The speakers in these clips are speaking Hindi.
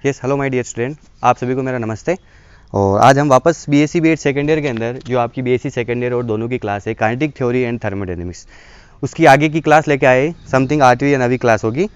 Yes hello my dear student, आप सभी को मेरा नमस्ते। और आज हम वापस बीएससी बीएड सेकेंड ईयर के अंदर जो आपकी बीएससी सेकेंड ईयर और दोनों की क्लास है काइनेटिक थ्योरी एंड थर्मोडायनेमिक्स, उसकी आगे की क्लास लेके आए। समथिंग 8वीं या 9वीं क्लास होगी,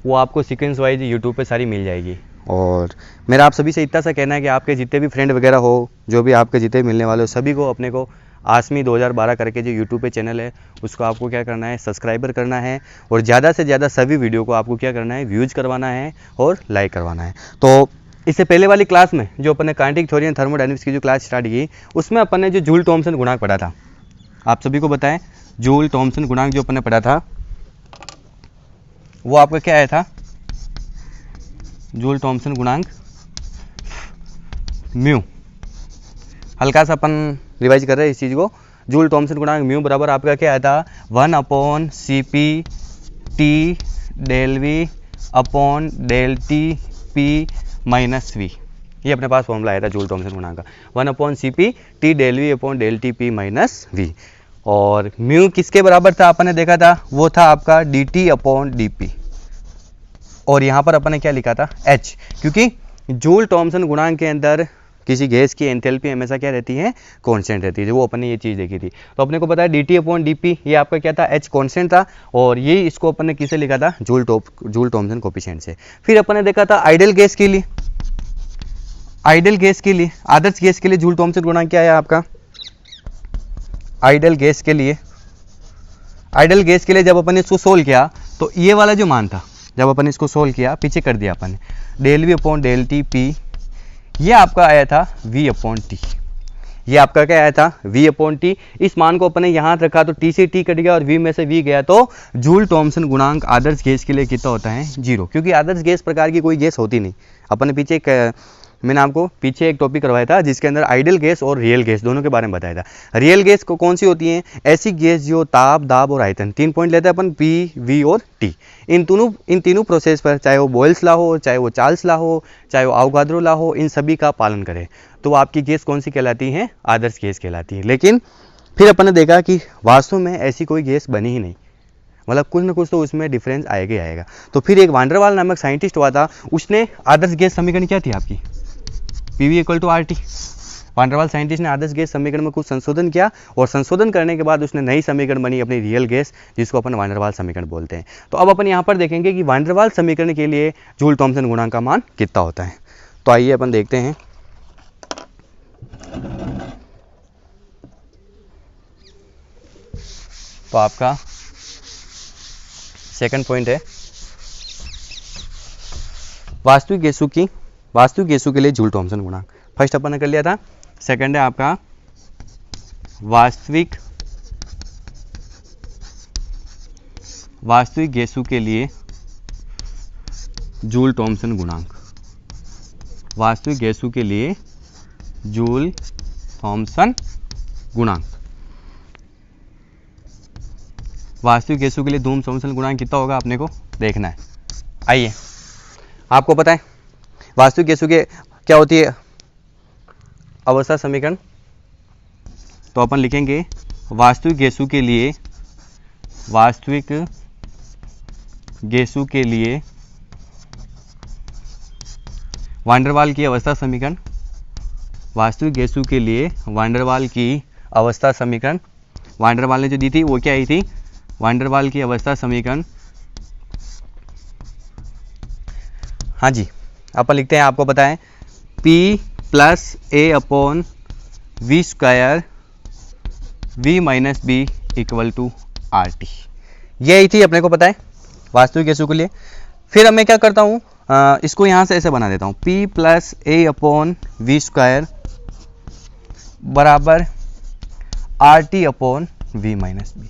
वो आपको सीक्वेंस वाइज यूट्यूब पे सारी मिल जाएगी। और मेरा आप सभी से इतना सा कहना है कि आपके जितने भी फ्रेंड वगैरह हो, जो भी आपके जितने मिलने वाले हो, सभी को अपने को आसमी 2012 करके जो यूट्यूब पे चैनल है उसको आपको क्या करना है, सब्सक्राइबर करना है। और ज़्यादा से ज़्यादा सभी वीडियो को आपको क्या करना है, व्यूज करवाना है और लाइक करवाना है। तो इससे पहले वाली क्लास में जो अपन ने काइनेटिक थ्योरी एंड थर्मोडायनेमिक्स की जो क्लास स्टार्ट की, उसमें अपन ने जो जूल थॉमसन गुणांक पढ़ा था, आप सभी को बताएं जूल थॉमसन गुणांक जो अपन ने पढ़ा था वो आपका क्या आया था, जूल थॉमसन गुणांक म्यू। हल्का सा अपन रिवाइज कर रहे हैं इस चीज़ को। जूल थॉमसन गुणांक म्यू बराबर आपका क्या आया था, 1/CP T del V upon del T P minus V। ये अपने पास फॉर्मूला आया था जूल थॉमसन गुणांक का, 1/CP T del V upon del T P minus V। और म्यू किसके बराबर था अपन ने देखा था, वो था आपका dt अपॉन dp। और यहाँ पर अपन ने क्या लिखा था, h, क्योंकि जूल थॉमसन गुणांक के अंदर किसी गैस की एंथैल्पी हमेशा क्या रहती है, कांस्टेंट रहती है। जो वो अपन ने ये चीज़ देखी थी, तो अपने को पता है dt अपॉन dp, ये आपका क्या था, h कांस्टेंट था। और ये इसको अपन ने किसे लिखा था, जूल थॉमसन कोफिशिएंट से। फिर अपन ने देखा था आइडियल गैस के लिए, आइडियल गैस के लिए, आदर्श गैस के लिए जूल थॉमसन गुणांक क्या है आपका, आइडियल गैस के लिए, आइडियल गैस के लिए जब अपन ने इसको सोल्व किया तो ये वाला जो मान था, जब अपन इसको सोल्व किया, पीछे कर दिया अपन del V upon del T P, ये आपका आया था v अपॉन टी। ये आपका क्या आया था, v अपॉन टी। इस मान को अपन ने यहाँ रखा तो t से t कट गया और v में से v गया, तो जूल थॉमसन गुणांक आदर्श गैस के लिए कितना होता है, 0। क्योंकि आदर्श गैस प्रकार की कोई गैस होती नहीं। अपन ने पीछे मैंने आपको पीछे एक टॉपिक करवाया था जिसके अंदर आइडियल गैस और रियल गैस दोनों के बारे में बताया था। रियल गैस को कौन सी होती है, ऐसी गैस जो ताप, दाब और आयतन 3 पॉइंट लेते हैं अपन, पी, वी और टी। इन तीनों प्रोसेस पर, चाहे वो बॉयल्स लॉ हो, चाहे वो चार्ल्स लॉ हो, चाहे वो अवोगाद्रो लॉ हो, इन सभी का पालन करे तो आपकी गैस कौन सी कहलाती है, आदर्श गैस कहलाती है। लेकिन फिर अपन ने देखा कि वास्तव में ऐसी कोई गैस बनी ही नहीं, मतलब कुछ ना कुछ तो उसमें डिफरेंस आएगा ही आएगा। तो फिर एक वान डेर वाल नामक साइंटिस्ट हुआ था, उसने आदर्श गैस समीकरण क्या थी आपकी, PV equal to RT। Van der Waal scientist ने आदर्श गैस समीकरण में कुछ संशोधन किया और संशोधन करने के बाद उसने नई समीकरण बनी अपनी रियल गैस, जिसको अपन वान डेर वाल समीकरण बोलते हैं। तो अब अपन यहाँ पर देखेंगे कि वान डेर वाल समीकरण के लिए जूल थॉमसन गुणांक का मान कितना होता है। तो आइए अपन देखते हैं। तो आपका सेकंड पॉइंट है वास्तविक गैसों के लिए जूल थॉमसन गुणांक। फर्स्ट अपन ने कर लिया था, सेकंड है आपका वास्तविक गैसों के लिए जूल थॉमसन गुणांक, वास्तविक गैसों के लिए जूल थॉमसन गुणांक। वास्तविक गैसों के लिए जूल थॉमसन गुणांक कितना होगा अपने को देखना है। आइए, आपको पता है वास्तविक गैसों के क्या होती है अवस्था समीकरण, तो अपन लिखेंगे वास्तविक गैसों के लिए, वास्तविक गैसों के लिए वान डेर वाल की अवस्था समीकरण, वास्तविक गैसों के लिए वान डेर वाल की अवस्था समीकरण। वान डेर वाल ने जो दी थी वो क्या आई थी, वान डेर वाल की अवस्था समीकरण। हाँ जी, अपन लिखते हैं, आपको पता है P plus A upon V square V minus B equal to RT। ये आई थी, अपने को पता है वास्तविक गैसों के लिए। फिर अब मैं क्या करता हूँ, इसको यहाँ से ऐसे बना देता हूँ, P plus A upon V square बराबर RT upon V minus B।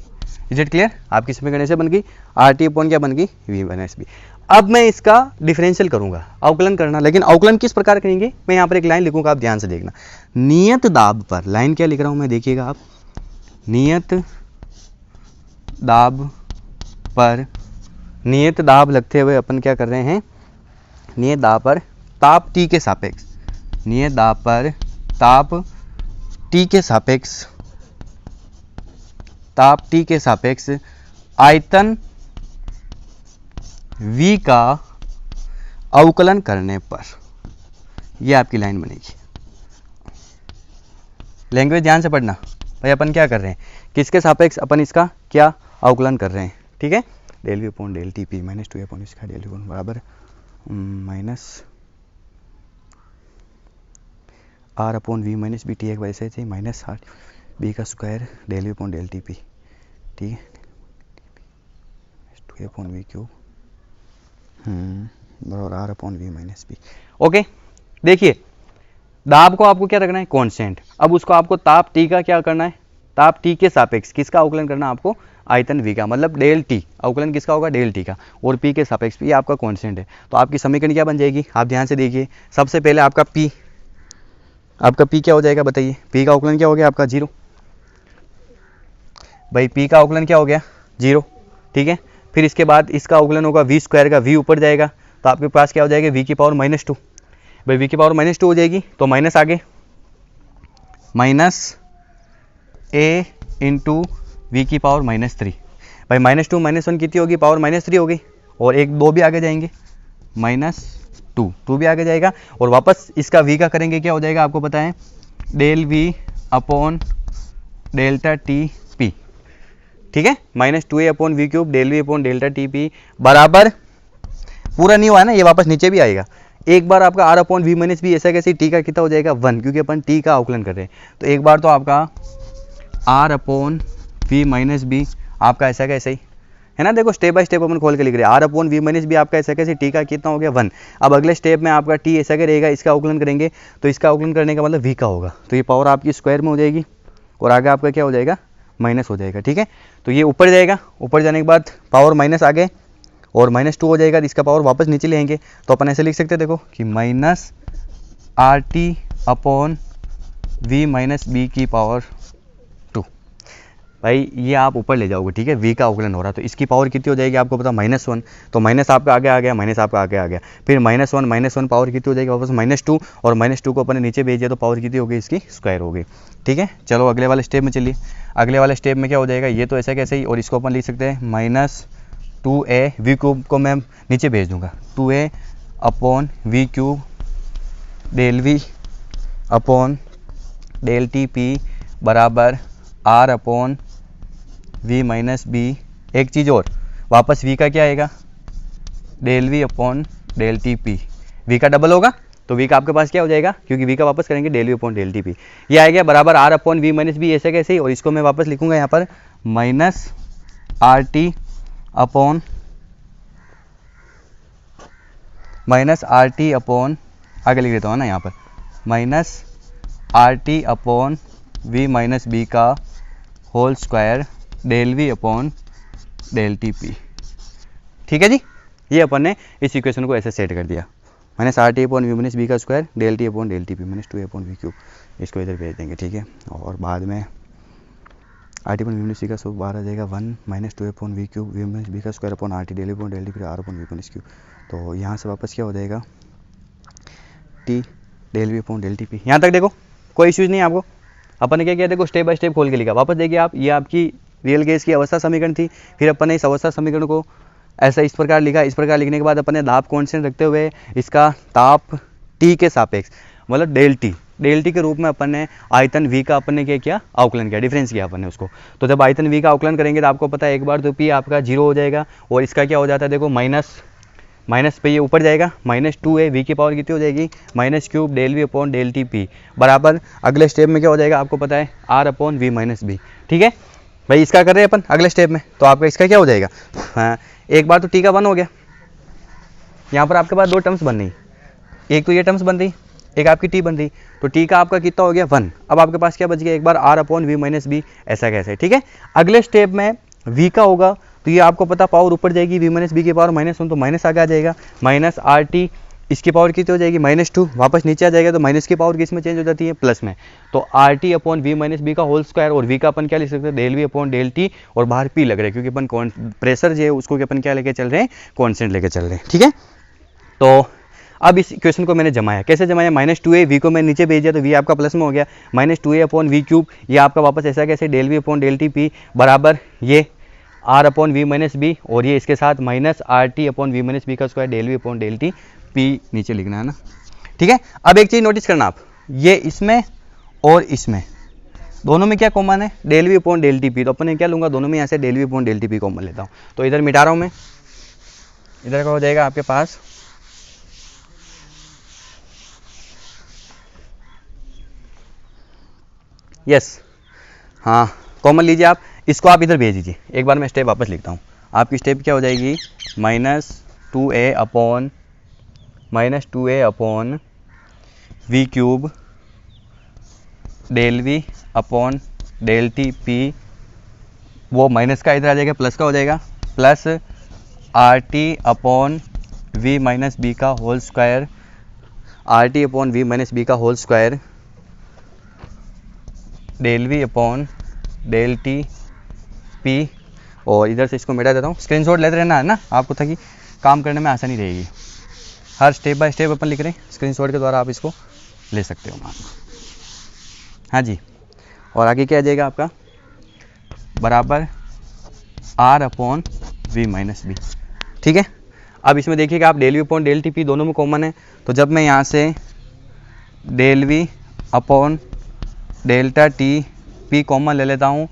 Is it clear? आपकी समीकरण ऐसे बन गई, RT अपॉन क्या बन गई, V माइनस B। अब मैं इसका डिफरेंशियल करूंगा, अवकलन करना। लेकिन अवकलन किस प्रकार करेंगे, मैं यहाँ पर एक लाइन लिखूंगा, आप ध्यान से देखना। नियत दाब पर, लाइन क्या लिख रहा हूं मैं, देखिएगा आप, नियत दाब पर, नियत दाब लगते हुए अपन क्या कर रहे हैं, नियत दाब पर ताप T के सापेक्ष, नियत दाब पर ताप T के सापेक्ष, ताप T के सापेक्ष आयतन V का अवकलन करने पर, ये आपकी लाइन बनेगी। लैंग्वेज ध्यान से पढ़ना भाई, अपन क्या कर रहे हैं, किसके सापेक्ष अपन इसका क्या अवकलन कर रहे हैं, ठीक है। Del V upon del T P minus 2 upon इसका डेल वी बराबर minus R upon V minus B T एक वैसे थे माइनस आर बी का square del V upon del T P, ठीक है, 2 अपॉन वी क्यूब बराबर R upon V minus B. Okay, देखिए दाब को आपको क्या रखना है, कांस्टेंट। अब उसको आपको ताप टी का क्या करना है, ताप टी के सापेक्ष किसका अवकलन करना है आपको, आयतन वी का, मतलब डेल टी अवकलन किसका होगा, डेल टी का, और पी के सापेक्ष, ये आपका कांस्टेंट है। तो आपकी समीकरण क्या बन जाएगी, आप ध्यान से देखिए। सबसे पहले आपका पी क्या हो जाएगा बताइए, पी का अवकलन क्या हो गया आपका 0, भाई पी का अवकलन क्या हो गया 0, ठीक है। फिर इसके बाद इसका अवकलन होगा वी स्क्वायर का, वी ऊपर जाएगा तो आपके पास क्या हो जाएगा, वी की पावर -2, भाई वी की पावर -2 हो जाएगी तो माइनस आगे माइनस ए इंटू वी की पावर -3, भाई -2 -1 कितनी होगी, पावर -3 होगी, और एक 2 भी आगे जाएंगे -2 भी आगे जाएगा, और वापस इसका v का करेंगे क्या हो जाएगा आपको पता है, del V upon delta T P, ठीक है, -2a upon we cube del V upon delta T P बराबर, पूरा नहीं हुआ है ना, ये वापस नीचे भी आएगा। एक बार आपका r upon V minus B ऐसा कैसे, टी का कितना हो जाएगा 1, क्योंकि अपन टी का अवकलन कर रहे हैं। तो एक बार तो आपका r upon V minus B आपका ऐसा कैसे ही है ना, देखो स्टेप बाय स्टेप अपन खोल के लिख रहे हैं। r upon V minus B आपका ऐसा कैसे, टी का कितना हो गया 1। अब अगले स्टेप में आपका t ऐसा क्या रहेगा, इसका अवकलन करेंगे तो इसका अवकलन करने का मतलब v का होगा, तो ये पावर आपकी स्क्वायर में हो जाएगी, और आगे आपका क्या हो जाएगा, माइनस हो जाएगा, ठीक है। तो ये ऊपर जाएगा, ऊपर जाने के बाद पावर माइनस आगे और -2 हो जाएगा, इसका पावर वापस नीचे ले आएंगे, तो अपन ऐसे लिख सकते हैं देखो कि minus R T upon V minus B की पावर 2। भाई ये आप ऊपर ले जाओगे, ठीक है, v का अवकलन हो रहा है, तो इसकी पावर कितनी हो जाएगी आपको पता, -1, तो माइनस आपका आगे आ गया, माइनस आपका आगे आ गया, फिर -1 पावर कितनी हो जाएगी वापस -2, और -2 को अपने नीचे भेज दिया तो पावर कितनी होगी, इसकी स्क्वायर होगी, ठीक है। चलो अगले वाले स्टेप में चलिए, अगले वाले स्टेप में क्या हो जाएगा, ये तो ऐसा कैसे ही, और इसको अपन लिख सकते हैं -2a वी क्यूब को मैं नीचे भेज दूंगा, 2a upon we cube del V upon del T P बराबर r upon V minus B. एक चीज़ और, वापस v का क्या आएगा, del V upon del T P, v का डबल होगा तो v का आपके पास क्या हो जाएगा, क्योंकि v का वापस करेंगे del V upon del T P, ये आएगा बराबर r upon V minus B, ऐसे कैसे ही, और इसको मैं वापस लिखूंगा यहाँ पर माइनस आर टी अपॉन आगे लिख देता हूँ ना यहाँ पर minus R T upon V minus B का whole square del V upon del T P, ठीक है जी। ये अपन ने इस इक्वेशन को ऐसे सेट कर दिया, -R T upon V minus B का square del T upon del T P -2 upon we cube, इसको इधर भेज देंगे, ठीक है। और बाद में R T upon V minus B का स्क्वायर बाहर आ जाएगा 1 -2 upon we cube V minus B का square upon R T del upon del T फिर R upon V minus cube, तो यहाँ से वापस क्या हो जाएगा, T del V upon del T P. यहाँ तक देखो कोई इश्यूज नहीं आपको, अपन ने क्या किया देखो, स्टेप बाय स्टेप खोल के लिखा। वापस देखिए आप, ये आपकी रियल गैस की अवस्था समीकरण थी, फिर अपन ने इस अवस्था समीकरण को ऐसा इस प्रकार लिखा, इस प्रकार लिखने के बाद अपन ने दाब कांस्टेंट रखते हुए इसका ताप टी के सापेक्ष मतलब डेल टी के रूप में अपन ने आयतन v का अपन ने क्या किया, अवकलन किया, डिफरेंस किया अपन ने उसको। तो जब आयतन v का अवकलन करेंगे तो आपको पता है एक बार तो p आपका 0 हो जाएगा, और इसका क्या हो जाता है देखो माइनस पे ये ऊपर जाएगा, -2a v की पावर कितनी हो जाएगी, -3 del V upon del T P बराबर अगले स्टेप में क्या हो जाएगा आपको पता है, r upon V minus B, ठीक है भाई। इसका कर रहे हैं अपन अगले स्टेप में, तो आपका इसका क्या हो जाएगा, हाँ एक बार तो t का 1 हो गया, यहाँ पर आपके पास 2 टर्म्स बन रही, एक तो ये टर्म्स बन रही, एक आपकी t बन रही, तो t का आपका कितना हो गया 1। अब आपके पास क्या बच गया, एक बार r upon V minus B, ऐसा कैसे, ठीक है। अगले स्टेप में v का होगा तो ये आपको पता पावर ऊपर जाएगी, वी माइनस बी की पावर -1 तो माइनस आगे आ जाएगा, माइनस आर टी इसकी पावर कितनी हो जाएगी -2, वापस नीचे आ जाएगा तो माइनस की पावर किस में चेंज हो जाती है, प्लस में। तो R T upon V minus B का होल स्क्वायर, और वी का अपन क्या लिख सकते हैं, del V upon del T, और बाहर पी लग रहा है क्योंकि अपन प्रेशर जो है उसको अपन क्या लेके चल रहे हैं, कॉन्स्टेंट लेके चल रहे हैं, ठीक है। तो अब इस इक्वेशन को मैंने जमाया, कैसे जमाया, -2a वी को मैं नीचे भेज दिया तो v आपका प्लस में हो गया, -2a अपॉन वी क्यूब, ये आपका वापस ऐसा कैसे del V upon del T P बराबर ये r upon V minus B, और ये इसके साथ -R T upon V minus B का square del V upon del T P नीचे लिखना है ना, ठीक है। अब एक चीज़ नोटिस करना आप, ये इसमें और इसमें दोनों में क्या कॉमन है, del V upon del T P. तो अपन ने क्या लूँगा, दोनों में यहाँ से del V upon del T P common लेता हूँ। तो इधर मिटा रहा हूँ मैं, इधर का हो जाएगा आपके पास यस, हाँ कॉमन लीजिए आप, इसको आप इधर भेज दीजिए। एक बार मैं स्टेप वापस लिखता हूँ, आपकी स्टेप क्या हो जाएगी, -2a upon we cube del V upon del T P, वो माइनस का इधर आ जाएगा, प्लस का हो जाएगा, plus R T upon V minus B का whole square, R T upon V minus B का whole square del V upon del T P. और इधर से इसको मिटा देता हूँ, स्क्रीनशॉट लेते रहना है ना आपको, ताकि काम करने में आसानी रहेगी। हर स्टेप बाय स्टेप अपन लिख रहे हैं, स्क्रीनशॉट के द्वारा आप इसको ले सकते हो मान। हाँ जी, और आगे क्या आ जाएगा आपका, बराबर R upon V minus B, ठीक है। अब इसमें देखिएगा आप, del V upon del T P दोनों में कॉमन है, तो जब मैं यहाँ से del V upon delta T P common ले लेता हूँ,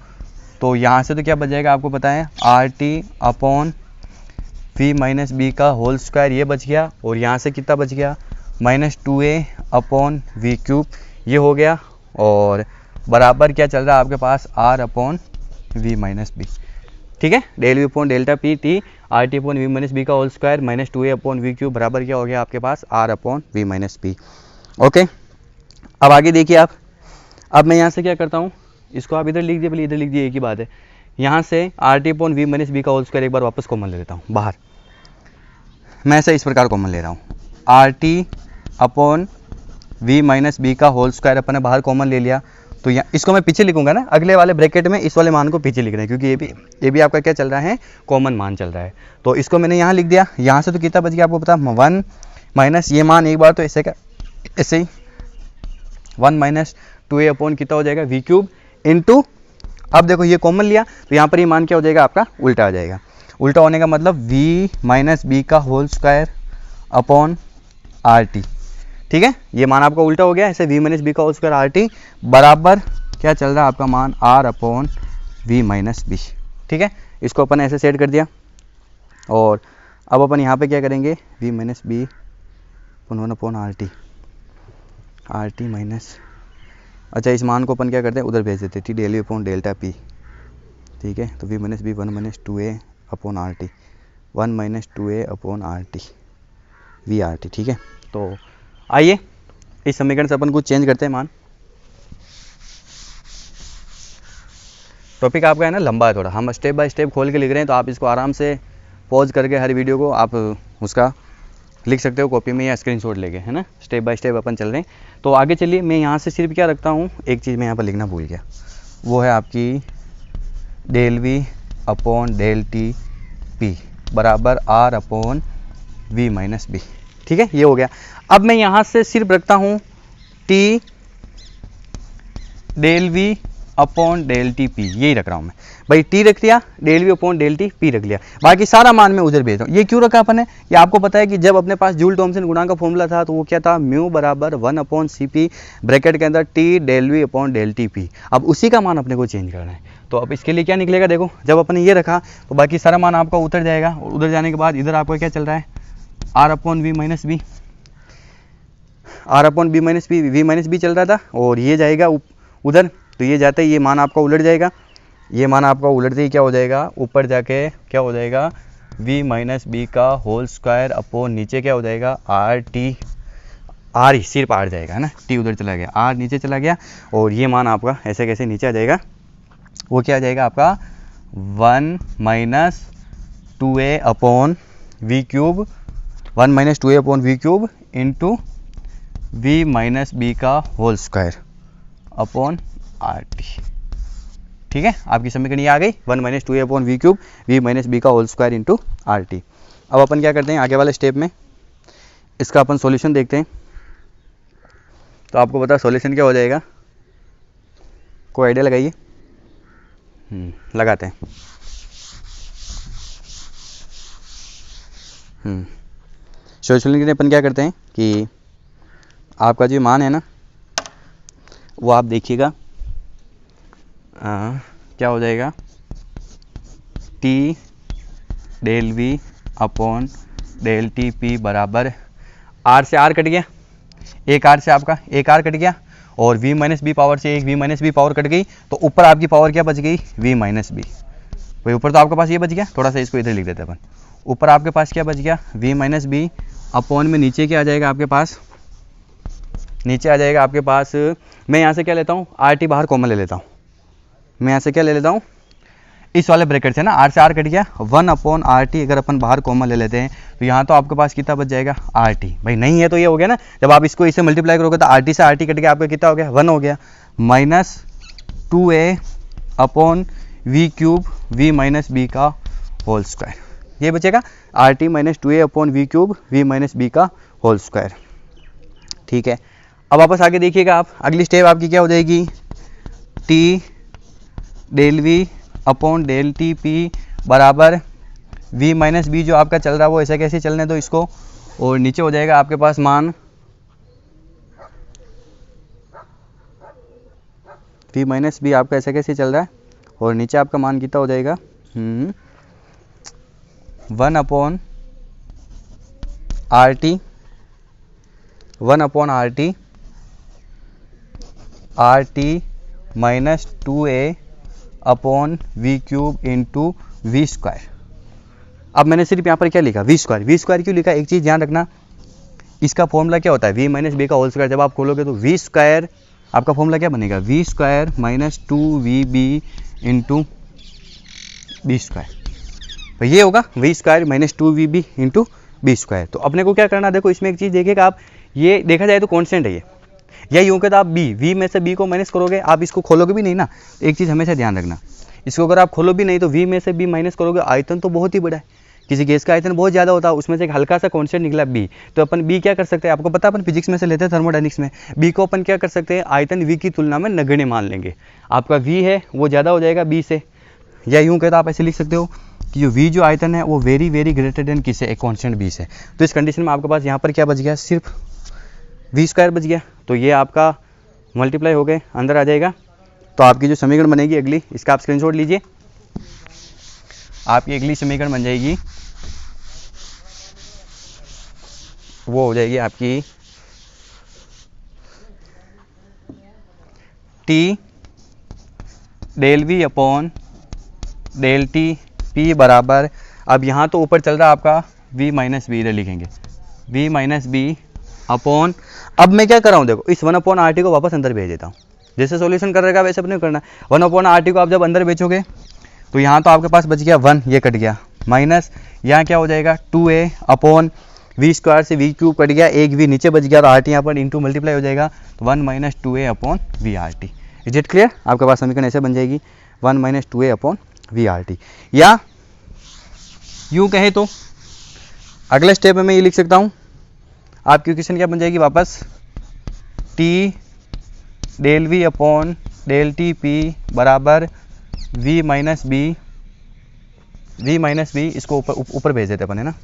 तो यहाँ से तो क्या बच जाएगा आपको पता है, R T upon V minus B का होल स्क्वायर ये बच गया, और यहाँ से कितना बच गया, -2a अपॉन वी क्यूब ये हो गया, और बराबर क्या चल रहा है आपके पास, R upon V minus B, ठीक है। Del V upon delta P T R T upon V minus B का whole square -2a upon we cube बराबर क्या हो गया आपके पास, R upon V minus B. Okay, अब आगे देखिए आप, अब मैं यहाँ से क्या करता हूँ, इसको आप इधर लिख दिए, पहले इधर लिख दिए, एक ही बात है। यहाँ से R T upon V minus B का होल स्क्वायर एक बार वापस कॉमन ले लेता हूँ बाहर, मैं ऐसे इस प्रकार कॉमन ले रहा हूँ, R T upon V minus B का होल स्क्वायर अपन ने बाहर कॉमन ले लिया। तो यहाँ इसको मैं पीछे लिखूंगा ना, अगले वाले ब्रैकेट में इस वाले मान को पीछे लिख रहे हैं, क्योंकि ये भी आपका क्या चल रहा है, कॉमन मान चल रहा है। तो इसको मैंने यहाँ लिख दिया, यहाँ से तो कितना बच गया आपको पता, 1 माइनस ये मान एक बार तो ऐसे का ऐसे ही 1 - 2a अपॉन कितना हो जाएगा, वी क्यूब इंटू, अब देखो ये कॉमन लिया तो यहाँ पर ये मान क्या हो जाएगा आपका, उल्टा आ जाएगा। उल्टा होने का मतलब v माइनस बी का whole square upon R T, ठीक है। ये मान आपका उल्टा हो गया, ऐसे v माइनस बी का होल स्क्वायर आर टी बराबर क्या चल रहा है आपका मान, r upon V minus B, ठीक है। इसको अपन ऐसे सेट कर दिया, और अब अपन यहाँ पे क्या करेंगे, v माइनस बी अपन 1 अपॉन आर टी माइनस, अच्छा इस मान को अपन क्या करते हैं, उधर भेज देते T del V upon delta P, ठीक है। तो v minus B 1 - 2a upon R T, 1 - 2a upon R T V R T, ठीक है। तो आइए इस समीकरण से अपन कुछ चेंज करते हैं मान। टॉपिक आपका है ना लंबा है थोड़ा, हम स्टेप बाय स्टेप खोल के लिख रहे हैं, तो आप इसको आराम से पॉज करके हर वीडियो को आप उसका लिख सकते हो कॉपी में या स्क्रीनशॉट लेके, है ना। स्टेप बाय स्टेप अपन चल रहे हैं। तो आगे चलिए, मैं यहाँ से सिर्फ क्या रखता हूँ, एक चीज़ मैं यहाँ पर लिखना भूल गया, वो है आपकी del V upon del T P बराबर R upon V minus B, ठीक है। ये हो गया। अब मैं यहाँ से सिर्फ रखता हूँ T del V upon del T P, यही रख रहा हूँ मैं भाई, टी रख लिया, del V upon del T P रख लिया, बाकी सारा मान मैं उधर भेज रहा हूँ। ये क्यों रखा अपन ने, ये आपको पता है कि जब अपने पास जूल थॉमसन गुणांक का फॉर्मूला था, तो वो क्या था, म्यू बराबर 1 अपॉन सी पी ब्रैकेट के अंदर T del V upon del T P. अब उसी का मान अपने को चेंज करना है, तो अब इसके लिए क्या निकलेगा, देखो जब अपन ने ये रखा तो बाकी सारा मान आपका उतर जाएगा, और उधर जाने के बाद इधर आपका क्या चल रहा है, R upon V minus B, R upon B minus B, V minus B चल रहा था, और ये जाएगा उधर, तो ये जाते ही ये मान आपका उलट जाएगा, ये मान आपका उलटते ही क्या हो जाएगा, ऊपर जाके क्या हो जाएगा, v माइनस बी का होल स्क्वायर अपॉन नीचे क्या हो जाएगा, आर टी, आर ही सिर्फ आर जाएगा, है ना, टी उधर चला गया, आर नीचे चला गया, और ये मान आपका ऐसे कैसे नीचे आ जाएगा, वो क्या आ जाएगा आपका 1 - 2a upon we cube, 1 - 2a upon we cube into v minus B का whole square upon R T, ठीक है। आपकी समीकरण ये आ गई, 1 - 2a upon we cube, v minus B का whole square into R T. अब अपन क्या करते हैं, आगे वाले स्टेप में इसका अपन सॉल्यूशन देखते हैं। तो आपको पता है सॉल्यूशन क्या हो जाएगा, कोई आइडिया लगाइए, लगाते हैं। सोल्यूशन के लिए अपन क्या करते हैं कि आपका जो मान है ना वो आप देखिएगा क्या हो जाएगा, T del V upon del T P बराबर आर से आर कट गया, एक आर से आपका एक आर कट गया, और v माइनस बी पावर से एक v minus B power cut गई, तो ऊपर आपकी पावर क्या बच गई, v माइनस बी। भाई ऊपर तो आपके पास ये बच गया, थोड़ा सा इसको इधर लिख देते हैं अपन, ऊपर आपके पास क्या बच गया, v माइनस बी अपॉन में नीचे क्या आ जाएगा आपके पास, नीचे आ जाएगा आपके पास, मैं यहाँ से क्या लेता हूँ, आर टी बाहर कॉमन ले लेता हूँ, मैं यहाँ से क्या ले लेता हूँ, इस वाले ब्रैकेट से ना आर से आर कट गया, 1 अपॉन आर टी अगर अपन बाहर कॉमन ले लेते हैं तो यहाँ तो आपके पास कितना बच जाएगा, आर टी। भाई नहीं है तो ये हो गया ना, जब आप इसको इससे मल्टीप्लाई करोगे तो आर टी से आर टी कट गया, आपका कितना हो गया, 1 हो गया, minus 2a upon we cube V minus B का होल स्क्वायर, ये बचेगा R T minus 2a upon we cube V minus B का होल स्क्वायर। ठीक है, अब वापस आगे देखिएगा आप, अगली स्टेप आपकी क्या हो जाएगी, T del V upon del T P बराबर v माइनस बी जो आपका चल रहा है वो ऐसे कैसे चलने दो इसको, और नीचे हो जाएगा आपके पास मान v माइनस बी आपका ऐसे कैसे चल रहा है, और नीचे आपका मान कितना हो जाएगा 1 upon R T, 1 upon R T minus 2a upon we cube into V square. अब मैंने सिर्फ यहाँ पर क्या लिखा, वी स्क्वायर क्यों लिखा, एक चीज़ ध्यान रखना, इसका फॉर्मूला क्या होता है, वी माइनस बी का होल स्क्वायर, जब आप खोलोगे तो वी स्क्वायर आपका फॉर्मूला क्या बनेगा, V square minus 2vb into B square, तो ये होगा V square minus 2vb into B square. तो अपने को क्या करना, देखो इसमें एक चीज़ देखिएगा आप, ये देखा जाए तो कॉन्स्टेंट है ये, या यूँ कहते आप वी में से बी को माइनस करोगे, आप इसको खोलोगे भी नहीं ना, एक चीज़ हमेशा ध्यान रखना, इसको अगर आप खोलो भी नहीं तो वी में से बी माइनस करोगे, आयतन तो बहुत ही बड़ा है, किसी गैस का आयतन बहुत ज़्यादा होता है, उसमें से एक हल्का सा कॉन्स्टेंट निकला बी, तो अपन बी क्या कर सकते हैं, आपको पता है अपन फिजिक्स में से लेते हैं थर्मोडायनिक्स में, बी को अपन क्या कर सकते हैं, आयतन वी की तुलना में नगण्य मान लेंगे, आपका वी है वो ज़्यादा हो जाएगा बी से, या यूँ कहते आप ऐसे लिख सकते हो कि जो वी जो आयतन है वो वेरी ग्रेटर देन किसे, एक कॉन्स्टेंट बी से। तो इस कंडीशन में आपके पास यहाँ पर क्या बच गया, सिर्फ वी स्क्वायर बच गया, तो ये आपका मल्टीप्लाई हो गए अंदर आ जाएगा, तो आपकी जो समीकरण बनेगी अगली, इसका आप स्क्रीनशॉट लीजिए, आपकी अगली समीकरण बन जाएगी, वो हो जाएगी आपकी T del V upon del T P बराबर, अब यहाँ तो ऊपर चल रहा है आपका v माइनस बी, इधर लिखेंगे v माइनस बी अपॉन, अब मैं क्या कर रहा हूँ देखो, इस 1 अपॉन आर टी को वापस अंदर भेज देता हूँ, जैसे सॉल्यूशन कर रहेगा वैसे अपने को करना, 1 अपॉन आर टी को आप जब अंदर बेचोगे तो यहाँ तो आपके पास बच गया 1, ये कट गया, माइनस यहाँ क्या हो जाएगा 2a अपॉन वी स्क्वायर से वी क्यूब कट गया, एक v नीचे बच गया, तो आर टी यहाँ पर इंटू मल्टीप्लाई हो जाएगा, तो 1 minus 2a upon V R T. Is it clear, आपके पास समीकरण ऐसे बन जाएगी 1 minus 2a upon V R T, या यूँ कहे तो अगले स्टेप में मैं ये लिख सकता हूँ, आपकी इक्वेशन क्या बन जाएगी वापस, T del V upon del T P बराबर v माइनस बी, इसको ऊपर भेज देते अपन है ना,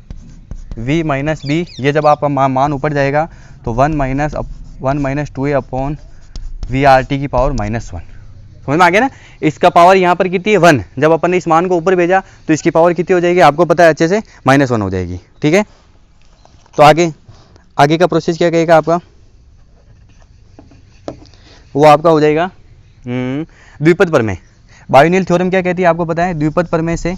v माइनस बी, ये जब आपका मान ऊपर जाएगा तो 1 minus 2a upon V R T की पावर -1, समझ में आ गया ना, इसका पावर यहाँ पर कितनी है 1, जब अपन ने इस मान को ऊपर भेजा तो इसकी पावर कितनी हो जाएगी आपको पता है अच्छे से, -1 हो जाएगी। ठीक है, तो आगे का प्रोसेस क्या कहेगा आपका, वो आपका हो जाएगा द्विपद प्रमेय, बायोनियल थ्योरम क्या कहती है आपको पता है, द्विपद प्रमेय से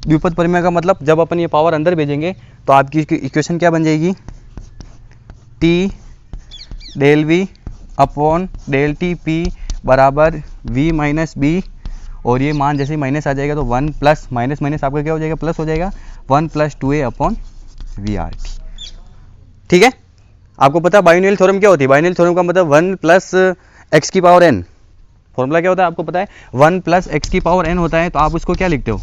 द्विपद प्रमेय का मतलब जब अपन ये पावर अंदर भेजेंगे तो आपकी इक्वेशन क्या बन जाएगी, T del V upon del T P बराबर v माइनस बी, और ये मान जैसे ही माइनस आ जाएगा तो 1 प्लस माइनस माइनस आपका क्या हो जाएगा, प्लस हो जाएगा, 1 plus 2a upon V R T. ठीक है, आपको पता है बायोनियल थ्योरम क्या होती है, बायोनियल थ्योरम का मतलब 1 प्लस एक्स की पावर n, फॉर्मूला क्या होता है आपको पता है, 1 प्लस एक्स की पावर n होता है, तो आप उसको क्या लिखते हो